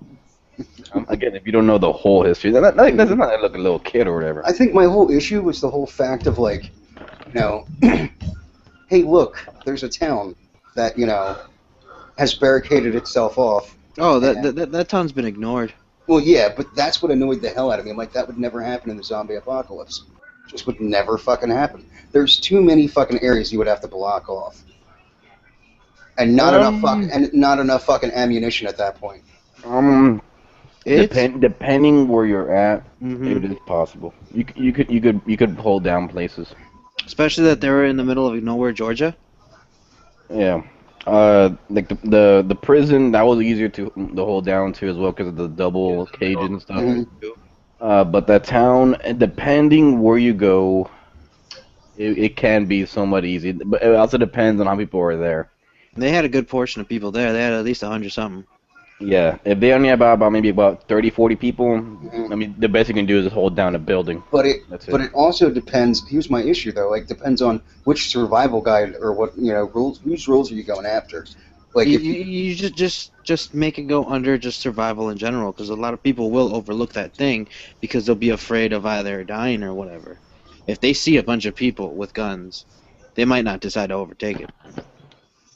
Again, if you don't know the whole history, that's not like a little kid or whatever. I think my whole issue was the whole fact of like, you know, hey, look, there's a town that you know has barricaded itself off. Oh, that town's been ignored. Well, yeah, but that's what annoyed the hell out of me. I'm like, that would never happen in the zombie apocalypse. Just would never fucking happen. There's too many fucking areas you would have to block off, and not enough fucking ammunition at that point. Depending where you're at, Mhm. it is possible. You could hold down places. Especially that they were in the middle of nowhere, Georgia. Yeah. Like the prison, that was easier to hold down to as well because of the double cages and stuff. But that town, depending where you go, it can be somewhat easy. But it also depends on how people are there. They had a good portion of people there. They had at least 100 something. Yeah, if they only have about 30, 40 people, I mean, the best you can do is just hold down a building. But That's it also depends. Here's my issue though. Like, depends on which survival guide or what rules. Whose rules are you going after? Like, You just make it go under just survival in general, because a lot of people will overlook that thing because they'll be afraid of either dying or whatever. If they see a bunch of people with guns, they might not decide to overtake it.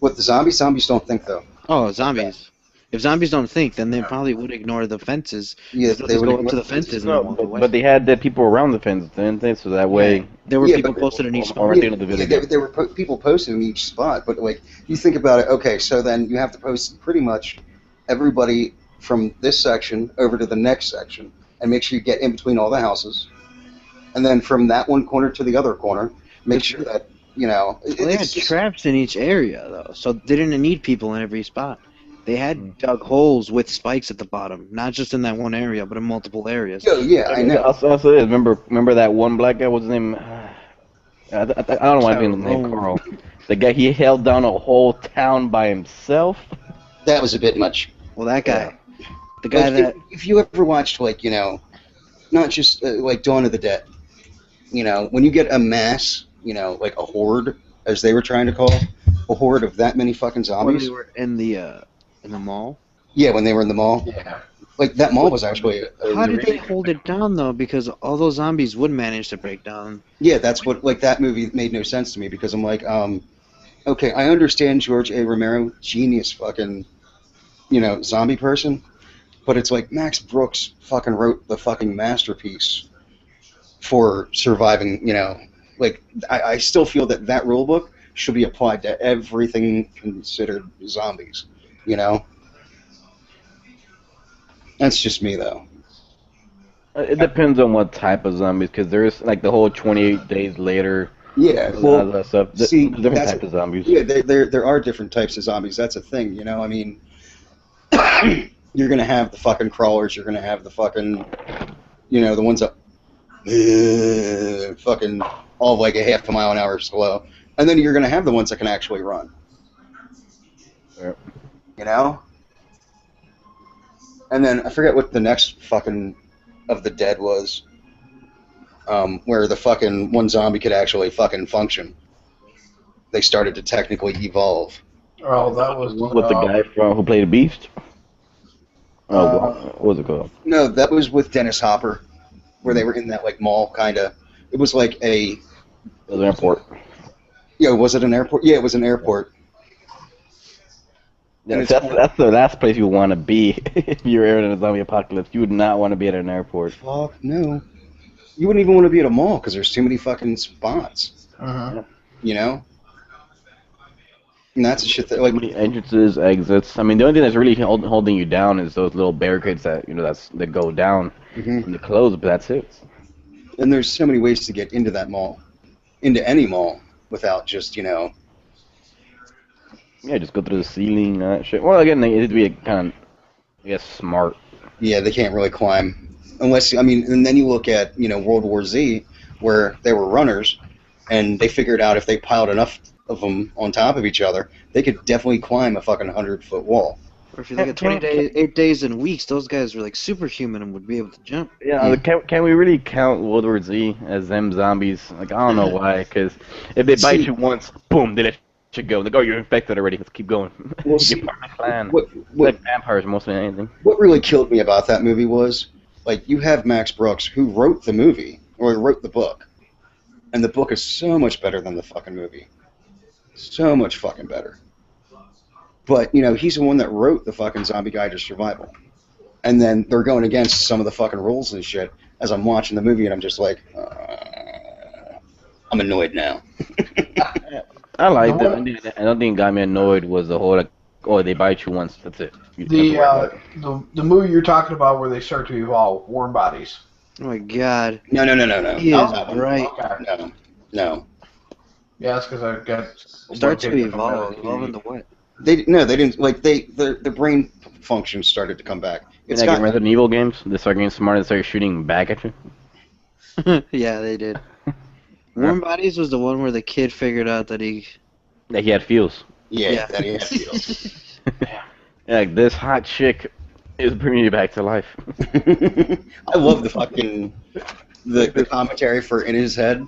What the zombies don't think though. Oh, zombies. If zombies don't think, then they probably would ignore the fences. Yeah, They'll they just would go up ignore to the the fences and No, then walk away. but they had dead people around the fence, didn't they? So that way, There were Yeah, people but- posted in each Or spot. right there in the Yeah, village. there were people posted in each spot, but like you think about it, okay, so then you have to post pretty much everybody from this section over to the next section, and make sure you get in between all the houses, and then from that one corner to the other corner, make sure that Well, they had it's just- traps in each area though, so they didn't need people in every spot. They had dug holes with spikes at the bottom, not just in that one area, but in multiple areas. Yo, yeah, I know. Also, remember that one black guy? What's his name? I don't know why I'm getting the name Tyrone. Carl. The guy, he held down a whole town by himself. That was a bit much. Well, that guy, the guy Like, that if you ever watched, like, not just like Dawn of the Dead, when you get a mass, like a horde, as they were trying to call a horde of that many fucking when zombies. they were in the mall. Yeah, when they were in the mall. Yeah. Like that mall was actually. How did they hold it down though? Because all those zombies would manage to break down. Yeah, that's what like that movie made no sense to me because I'm like, okay, I understand George A. Romero, genius fucking, zombie person, but it's like Max Brooks fucking wrote the fucking masterpiece for surviving. Like I still feel that rule book should be applied to everything considered zombies. That's just me though. It depends on what type of zombies, because there's like the whole 28 days later. Yeah, All well, that stuff. see, Different that's- types of zombies. yeah, there are different types of zombies. That's a thing, I mean, you're gonna have the fucking crawlers. You're gonna have the fucking, the ones that fucking all like a half a mile an hour slow, and then you're gonna have the ones that can actually run. Yep. And then I forget what the next fucking of the dead was, where the fucking one zombie could actually fucking function. They started to technically evolve. Oh, that was With the guy who played the Beast. What was it called? No, that was with Dennis Hopper, where they were in that like mall kind of. It was like It was an airport. was it an airport? Yeah, it was an airport. Yeah, And that's the last place you want to be if you're in a zombie apocalypse. You would not want to be at an airport. Fuck no. You wouldn't even want to be at a mall because there's too many fucking spots. Uh-huh. And that's the shit that like. Too many entrances, exits. I mean, the only thing that's really holding you down is those little barricades that that go down Mhm. and they close. But that's it. And there's so many ways to get into that mall, into any mall, without just Yeah, just go through the ceiling, that shit. Well, again, it would be kind of, I guess, smart. Yeah, they can't really climb. Unless, and then you look at, World War Z, where they were runners, and they figured out if they piled enough of them on top of each other, they could definitely climb a fucking 100-foot wall. Or if you look at 8 days and weeks, those guys were like superhuman and would be able to jump. Yeah, can we really count World War Z as them zombies? Like, I don't know why, because if they bite you once, boom, they let you go. Like, oh, you're infected already. Let's keep going. Well, see, You're part of my clan. What, It's what, like vampires more than anything. what really killed me about that movie was, like, you have Max Brooks, who wrote the movie, or he wrote the book, and the book is so much better than the fucking movie. So much fucking better. But, he's the one that wrote the fucking Zombie Guide to Survival. And then they're going against some of the fucking rules and shit as I'm watching the movie, and I'm just like, I'm annoyed now. I like that. I don't think got me annoyed was the whole, like, oh, they bite you once, that's it. You don't have to worry about it. The movie you're talking about where they start to evolve, Warm Bodies. Oh my god. No. He Not is that one. right. Okay. No. Yeah, that's because I've got. Start to one tape evolve. from Evolve into what? They didn't, like, the brain function started to come back. It's Like in got, Resident Evil games, they start getting smart and start shooting back at you. Yeah, they did. Warm Bodies was the one where the kid figured out that he. Like he had feels. yeah, that is. Yeah, like this hot chick is bringing you back to life. I love the fucking the commentary for In His Head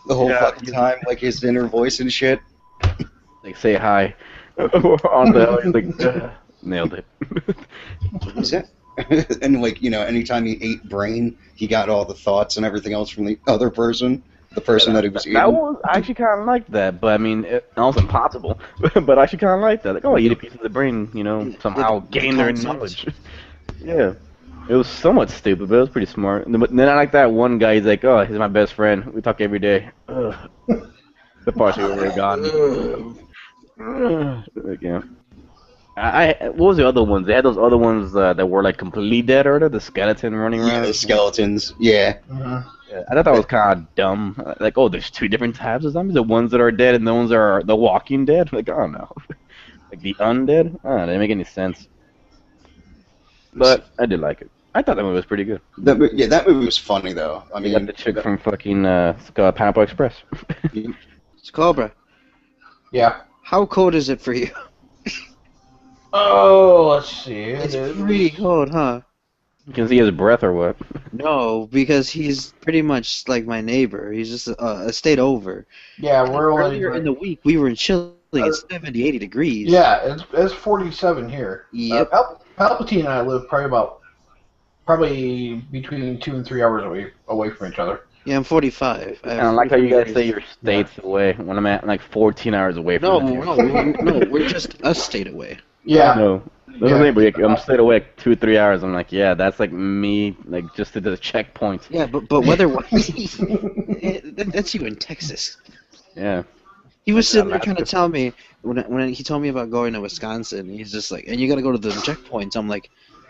the whole fucking time, like his inner voice and shit. Like say hi on the like nailed it. Is that? And like anytime he ate brain, he got all the thoughts and everything else from the other person. the person that he was eating. That was I actually kind of like that, but I mean, it was impossible. But I actually kind of like that. Like, oh, eat a piece of the brain, you know, somehow gain their knowledge. Yeah, it was somewhat stupid, but it was pretty smart. But then I like that one guy. He's like, oh, he's my best friend. We talk every day. Ugh. The parts were gone. Like, yeah. What was the other ones? They had those other ones that were like completely dead already. The skeleton running around. Yeah, the skeletons. Yeah. Mhm. Yeah, I thought that was kind of dumb. Like, oh, there's two different types of zombies. The ones that are dead and the ones that are the walking dead. Like, I don't know. Like the undead. I don't know. It didn't make any sense. But I did like it. I thought that movie was pretty good. That movie was funny though. I You mean, got the chick from fucking Pineapple Express. It's Cobra. Yeah. How cold is it for you? Oh, let's see. It's pretty cold, huh? You can see his breath or what? No, because he's pretty much like my neighbor. He's just a state over. Yeah, we're only. Earlier in the week, we were in Chile. It's 70, 80 degrees. Yeah, it's 47 here. Yep. Palpatine and I live probably between 2 and 3 hours away from each other. Yeah, I'm 45. I don't like how you guys say you're states away when I'm at like 14 hours away from you. No, we're just a state away. Yeah. No. Like, I'm stayed away like 2 or 3 hours. I'm like, yeah, that's like me, like just to the checkpoint. Yeah, but weather-wise, that's you in Texas. Yeah. He was sitting there trying to tell me when he told me about going to Wisconsin. He's just like, and you got to go to the checkpoints. I'm like,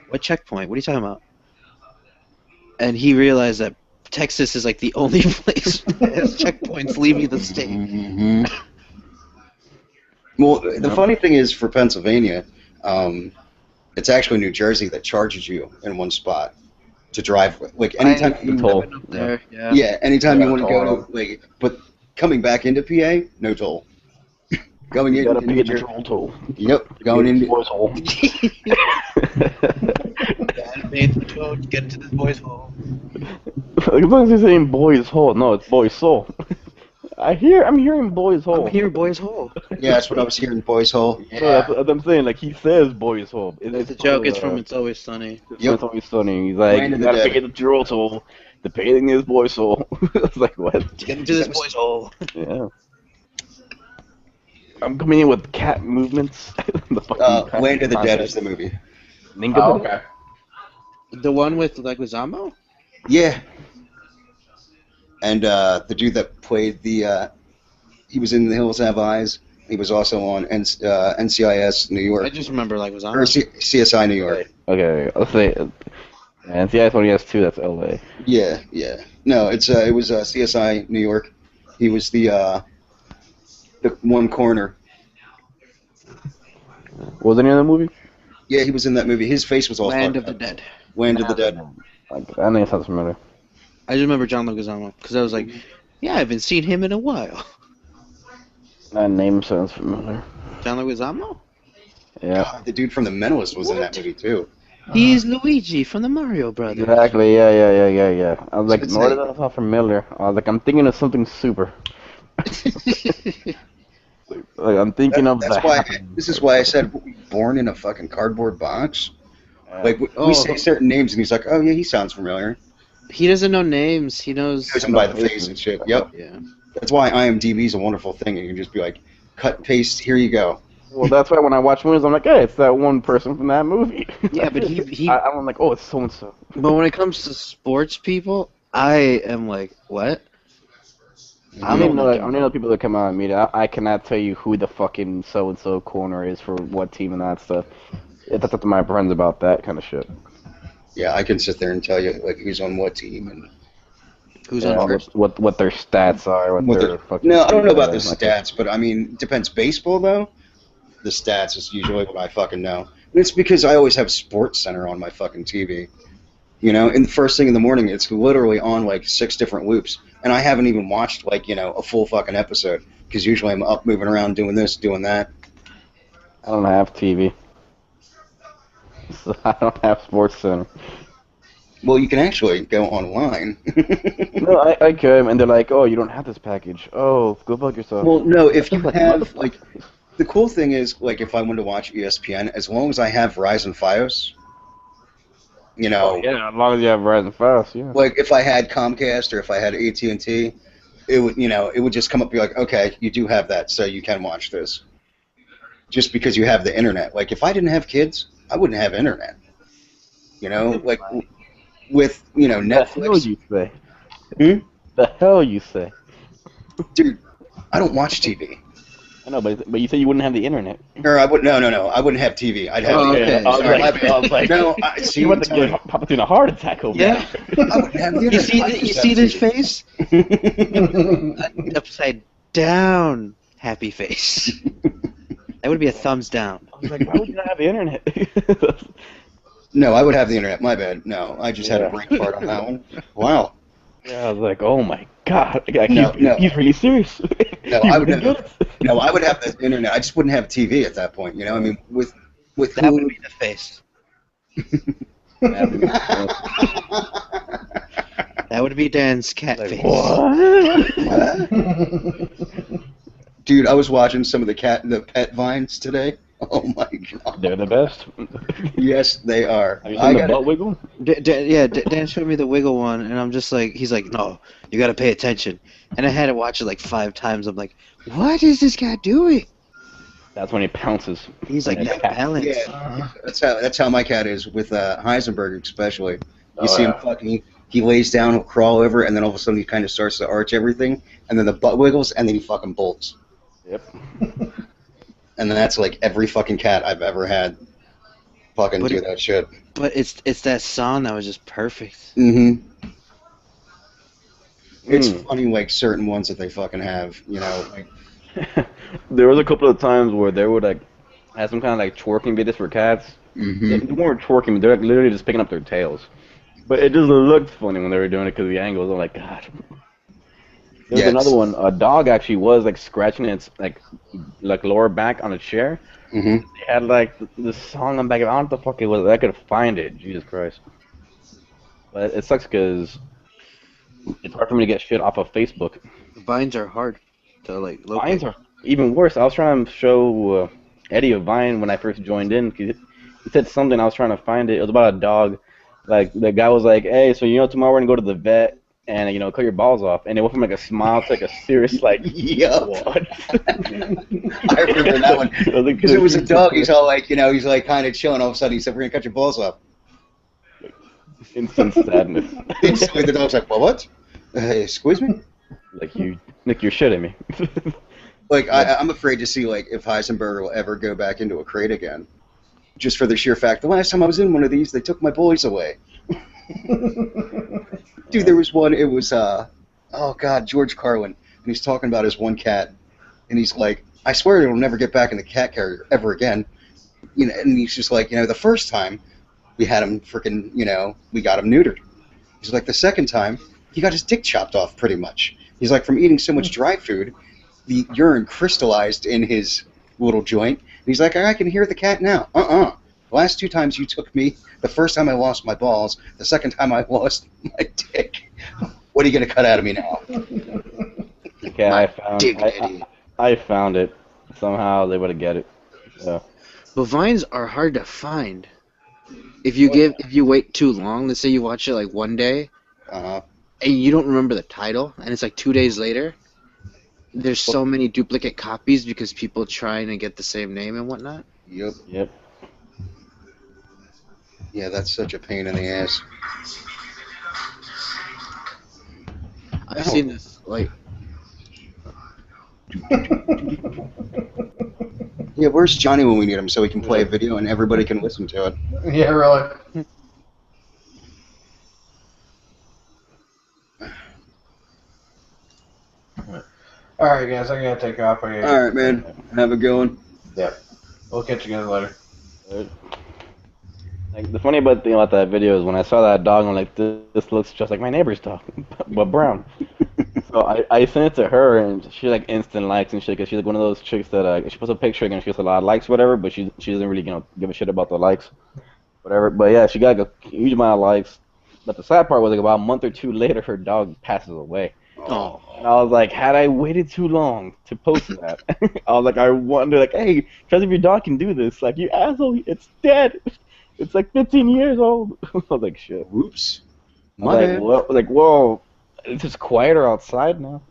what checkpoint? What are you talking about? And he realized that Texas is like the only place that has checkpoints leaving the state. Mm-hmm. Well, the funny thing is for Pennsylvania, it's actually New Jersey that charges you in one spot to drive. Like anytime you toll. There, yeah. Yeah, anytime you want to toll. go, like, but coming back into PA, no toll. Going in, You gotta pay the Jersey- troll toll. Yep, going into. Boys hole. Made the road, get into this boy's hole. As long as you're saying boys hole, no, it's boys soul. I'm hearing boys hole. I'm here, boy's hole. Yeah, that's what I was hearing, Boys Hole. So that's what I'm saying. Like he says, boys hole. It's a joke. It's from It's Always Sunny. Yep. It's always funny. He's like, Land you of the gotta Dead. pay the troll toll. The paying is boys hole. I was like, what? To get into this boy's hole. Yeah. I'm coming in with cat movements. The fucking Land of the Dead concept. is the movie. Think Oh, of it. okay. The one with Leguizamo? Yeah. And the dude that played he was in The Hills Have Eyes. He was also on NCIS New I York. just remember Or Leguizamo. CSI New York. Okay, let's say. And CIS only has 2. That's LA. Yeah. No, it was CSI New York. He was the one corner. What was any other movie? Yeah, he was in that movie. His face was all Land fucked of the up. Dead. Land of the Dead. Like, that name sounds familiar. I just remember John Leguizamo because I was like, yeah, I haven't seen him in a while. That name sounds familiar. John Leguizamo? Yeah. God, the dude from The Mentalist was in that movie too. He's Luigi from the Mario Brothers. Exactly. Yeah. I was like, it's no, like- that's not familiar. I was like, I'm thinking of something super. Like, I'm thinking of That's the. why. Happening. This is why I said born in a fucking cardboard box. Like we Oh. say certain names, and he's like, "Oh yeah, he sounds familiar." He doesn't know names. He knows. He knows him by the face and shit. Yep. Yeah. That's why IMDb is a wonderful thing. You can just be like, cut, paste, here you go. Well, that's why when I watch movies, I'm like, hey, it's that one person from that movie. Yeah, but he I'm like, oh, it's so and so. But when it comes to sports people, I am like, what? I don't even know people that come out and meet it. I cannot tell you who the fucking so and so corner is for what team and that stuff. It's up to my friends about that kind of shit. Yeah, I can sit there and tell you like who's on what team and Who's Yeah, on first? what their stats are, what what their the. fucking. No, I don't know about the like- stats, but I mean, it depends. Baseball though, the stats is usually what I fucking know. And it's because I always have Sports Center on my fucking TV. You know, and the first thing in the morning, it's literally on like 6 different loops, and I haven't even watched like a full fucking episode because usually I'm up moving around doing this, doing that. I don't have TV. So I don't have Sports Center. Well, you can actually go online. No, I could, and they're like, oh, you don't have this package. Oh, go fuck yourself. Well, no, if you Like, have motherfucker. like the cool thing is like if I wanted to watch ESPN, as long as I have Verizon Fios, Oh, yeah, as long as you have Verizon Fast, yeah. like if I had Comcast or if I had AT&T, it would, it would just come up and be like, okay, you do have that, so you can watch this. Just because you have the internet. Like, if I didn't have kids, I wouldn't have internet. Like, with, Netflix. The hell you say? Hmm? The hell you say? Dude, I don't watch TV. I know, but you said you wouldn't have the internet. Or I would, no, I wouldn't have TV. I'd have. okay. I was like, No, you want to get popped in a heart attack over Yeah. I wouldn't have the internet. You see this face? Upside down happy face. That would be a thumbs down. I was like, why would you not have the internet? No, I would have the internet. My bad. No, I just had a brain fart on that one. Wow. Yeah, I was like, oh my god, like, No. he's really serious. No, He I would really have. gets it. No, I would have the internet. I just wouldn't have TV at that point. I mean, with That would be the face. That would be Dan's cat Like, face. what? Dude, I was watching some of the pet vines today. Oh my god. They're the best. Yes, they are. Have you seen the butt wiggle? Dan showed me the wiggle one, and I'm just like, he's like, no, you gotta pay attention. And I had to watch it like 5 times. I'm like, what is this guy doing? That's when he pounces. He's like, that balance. Yeah, that's how my cat is with Heisenberg especially. You Oh, see him yeah. fucking. He lays down, he'll crawl over, and then all of a sudden he kind of starts to arch everything, and then the butt wiggles, and then he fucking bolts. Yep. And then that's like every fucking cat I've ever had fucking But do it- that shit. But it's that song that was just perfect. Mm-hmm. It's Mm. funny, like, certain ones that they fucking have, like, There was a couple of times where they would like have some kind of like twerking videos for cats. They weren't twerking, they're like literally just picking up their tails. But it just looked funny when they were doing it because of the angles. I'm like, God. There was Yes. another one. A dog actually was like scratching its like lower back on a chair. mm-hmm. They had like this song on the back of it. I don't know what the fuck it was. I could find it. Jesus Christ. But it sucks because it's hard for me to get shit off of Facebook. Vines are hard to like locate. Vines are even worse. I was trying to show Eddie a Vine when I first joined in. He said something. I was trying to find it. It was about a dog. Like the guy was like, "Hey, so tomorrow we're gonna go to the vet and cut your balls off." And it went from like a smile to like a serious like, Yup. what? I remember that one. I was like, Because it was a dog, he's all like, he's like kind of chilling. All of a sudden he said, we're going to cut your balls off. Instant sadness. Instantly the dog's like, well, what? Excuse me? Like you're shitting me. Like, I'm afraid to see, like, if Heisenberg will ever go back into a crate again. Just for the sheer fact, the last time I was in one of these, they took my boys away. Dude, there was one, it was, George Carlin, and he's talking about his one cat, and he's like, I swear it'll never get back in the cat carrier ever again. And he's just like, the first time we had him freaking, we got him neutered. He's like, the second time, he got his dick chopped off pretty much. He's like, from eating so much dry food, the urine crystallized in his little joint. And he's like, I can hear the cat now. The last 2 times you took me, the first time I lost my balls, the second time I lost my dick. What are you going to cut out of me now? Okay, Dignity. I found it. Somehow they would get it. So. But vines are hard to find. If you wait too long, let's say you watch it like one day, Uh-huh. and you don't remember the title, and it's like 2 days later, there's so many duplicate copies because people trying to get the same name and whatnot. Yep. Yeah, that's such a pain in the ass. I've seen this like Yeah, where's Johnny when we need him so he can play a video and everybody can listen to it? Yeah, really. All right, guys, I gotta take off. All right, man. Have a good one. Yep. We'll catch you guys later. Like the funny about thing about that video is when I saw that dog, I'm like, this looks just like my neighbor's dog, but brown. So I sent it to her, and she like instant likes and shit. Cause she's like one of those chicks that she puts a picture and she gets a lot of likes, whatever. But she doesn't really give a shit about the likes, whatever. But yeah, she got a huge amount of likes. But the sad part was like about a month or 2 later, her dog passes away. oh And I was like, had I waited too long to post that, I was like, I wonder, like, hey, trust if your dog can do this. Like, you asshole, it's dead. It's like 15 years old. I was like, shit. Whoops. I was like, whoa. It's just quieter outside now.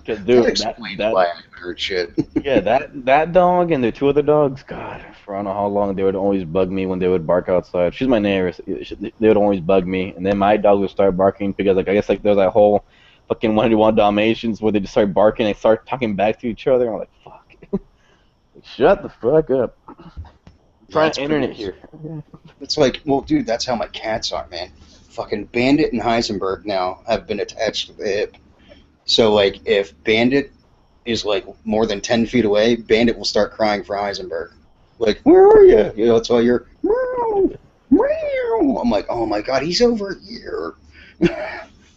'Cause, dude, Explain why I heard shit. yeah, that dog and the two other dogs, God, for I don't know how long they would always bug me when they would bark outside. She's my neighbor. They would always bug me, and then my dog would start barking because, like, I guess like there's that whole fucking 101 Dalmatians where they just start barking and start talking back to each other. I'm like, fuck, like, shut the fuck up. I'm trying That's internet pretty- here. It's like, well, dude, that's how my cats are, man. Fucking Bandit and Heisenberg now have been attached to the hip. So, like, if Bandit is, like, more than 10 feet away, Bandit will start crying for Heisenberg. Like, where are you? You know, it's all your, meow, meow. I'm like, oh my god, he's over here.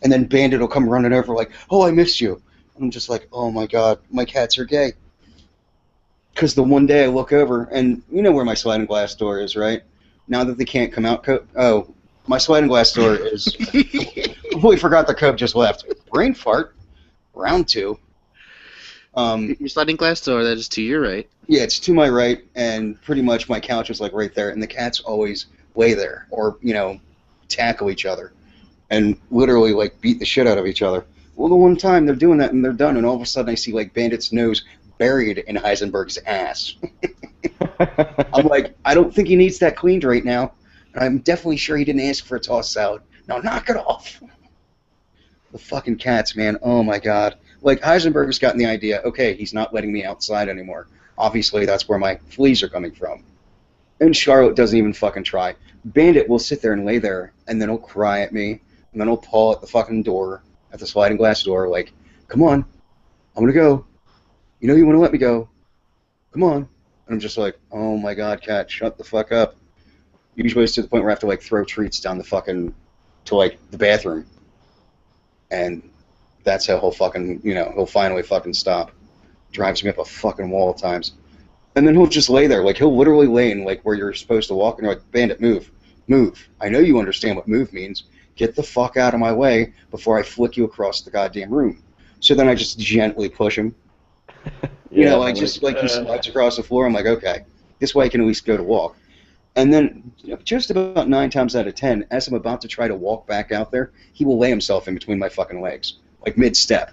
And then Bandit will come running over like, oh, I missed you. I'm just like, oh my god, my cats are gay. Because the one day I look over, and you know where my sliding glass door is, right? Now that they can't come out, oh, my sliding glass door is... Completely forgot the Cove just left. Brain fart. Round 2. Your sliding glass door, that is to your right. Yeah, it's to my right, and pretty much my couch is like right there, and the cats always lay there, or, you know, tackle each other, and literally, like, beat the shit out of each other. Well, the one time they're doing that, and they're done, and all of a sudden I see, like, Bandit's nose buried in Heisenberg's ass. I'm like, I don't think he needs that cleaned right now, and I'm definitely sure he didn't ask for a tossed salad. Now knock it off. The fucking cats, man, oh my god. Like, Heisenberg's gotten the idea, okay, he's not letting me outside anymore. Obviously, that's where my fleas are coming from. And Charlotte doesn't even fucking try. Bandit will sit there and lay there, and then he'll cry at me, and then he'll paw at the fucking door, at the sliding glass door, like, come on, I'm gonna go. You know you want to let me go. Come on. And I'm just like, oh my god, cat, shut the fuck up. Usually it's to the point where I have to, like, throw treats down the fucking, to, like, the bathroom. And that's how he'll fucking, you know, he'll finally fucking stop. Drives me up a fucking wall at times. And then he'll just lay there. Like, he'll literally lay in, like, where you're supposed to walk, and you're like, Bandit, move. Move. I know you understand what move means. Get the fuck out of my way before I flick you across the goddamn room. So then I just gently push him. You know, like, just like he slides across the floor. I'm like, okay, this way I can at least go to walk. And then, you know, just about 9 times out of 10, as I'm about to try to walk back out there, he will lay himself in between my fucking legs, like mid-step.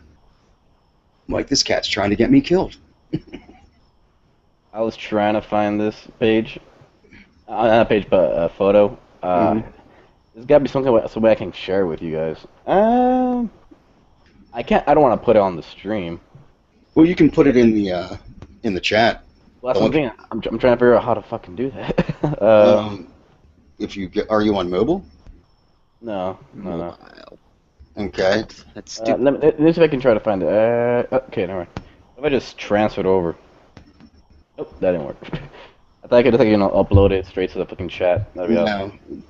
I'm like, this cat's trying to get me killed. I was trying to find this page. Not a page, but a photo. There's got to be some way I can share it with you guys. I can't. I don't want to put it on the stream. Well, you can put it in the chat. Well, that's one thing. I'm trying to figure out how to fucking do that. If you get, are you on mobile? No. Okay. That's stupid. Let me see if I can try to find it. Okay, never mind. If I just transfer it over. Oh, that didn't work. I thought I could just, like, you know, upload it straight to the fucking chat. That'd be awesome.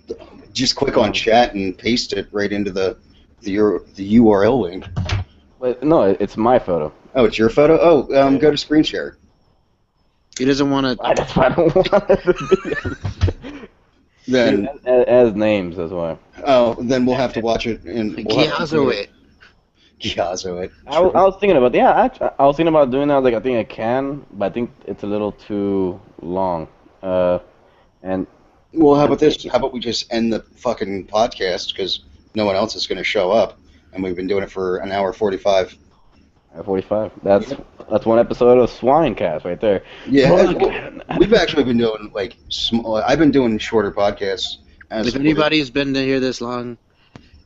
No. Just click on chat and paste it right into the URL link. Wait, no, it's my photo. Oh, it's your photo? Oh, go to screen share. He doesn't want to. That's why I don't want it to be. Then, as names, that's why. oh, then we'll have to watch it in. Giazo it. Giazo it. I was thinking about I was thinking about doing that. Like, I think I can, but I think it's a little too long. And Well, how about this? How about we just end the fucking podcast because no one else is going to show up, and we've been doing it for an hour 45. 45. That's one episode of Swinecast right there. Yeah, we've actually been doing like small. I've been doing shorter podcasts. If anybody's been here this long,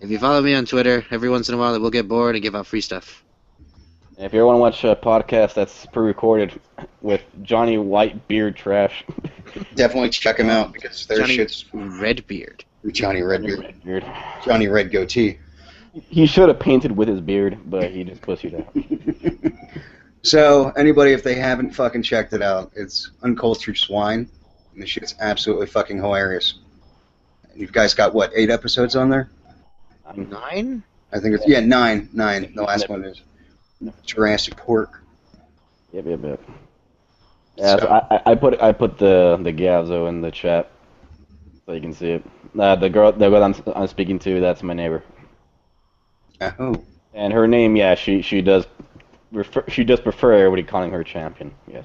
if you follow me on Twitter, every once in a while we'll get bored and give out free stuff. And if you ever want to watch a podcast that's pre-recorded with Johnny Whitebeard trash, definitely check him out because their Johnny shit's Redbeard. Johnny Redbeard, Johnny Red Goatee. He should have painted with his beard, but he just pussied out. So, anybody, if they haven't fucking checked it out, it's Uncultured Swine, and the shit's absolutely fucking hilarious. And you guys got, what, 8 episodes on there? 9? I think it's, yeah, 9. The last one is Jurassic Pork. Yep. Yeah, so I put the Gavzo in the chat, so you can see it. The girl I'm speaking to, that's my neighbor. Oh. And her name, yeah, she does prefer everybody calling her champion. Yes.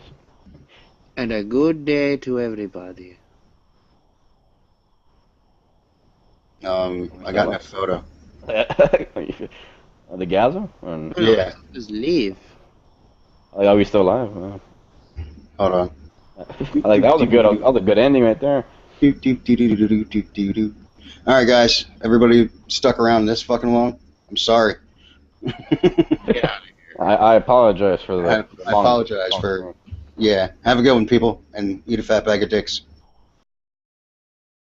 And a good day to everybody. I got that photo. The gasm? Yeah. Just leave. Like, are we still alive? Oh. Hold on. Like that was a good ending right there. All right, guys. Everybody stuck around this fucking long. I'm sorry. I apologize for that. I apologize for. Yeah. Have a good one, people, and eat a fat bag of dicks.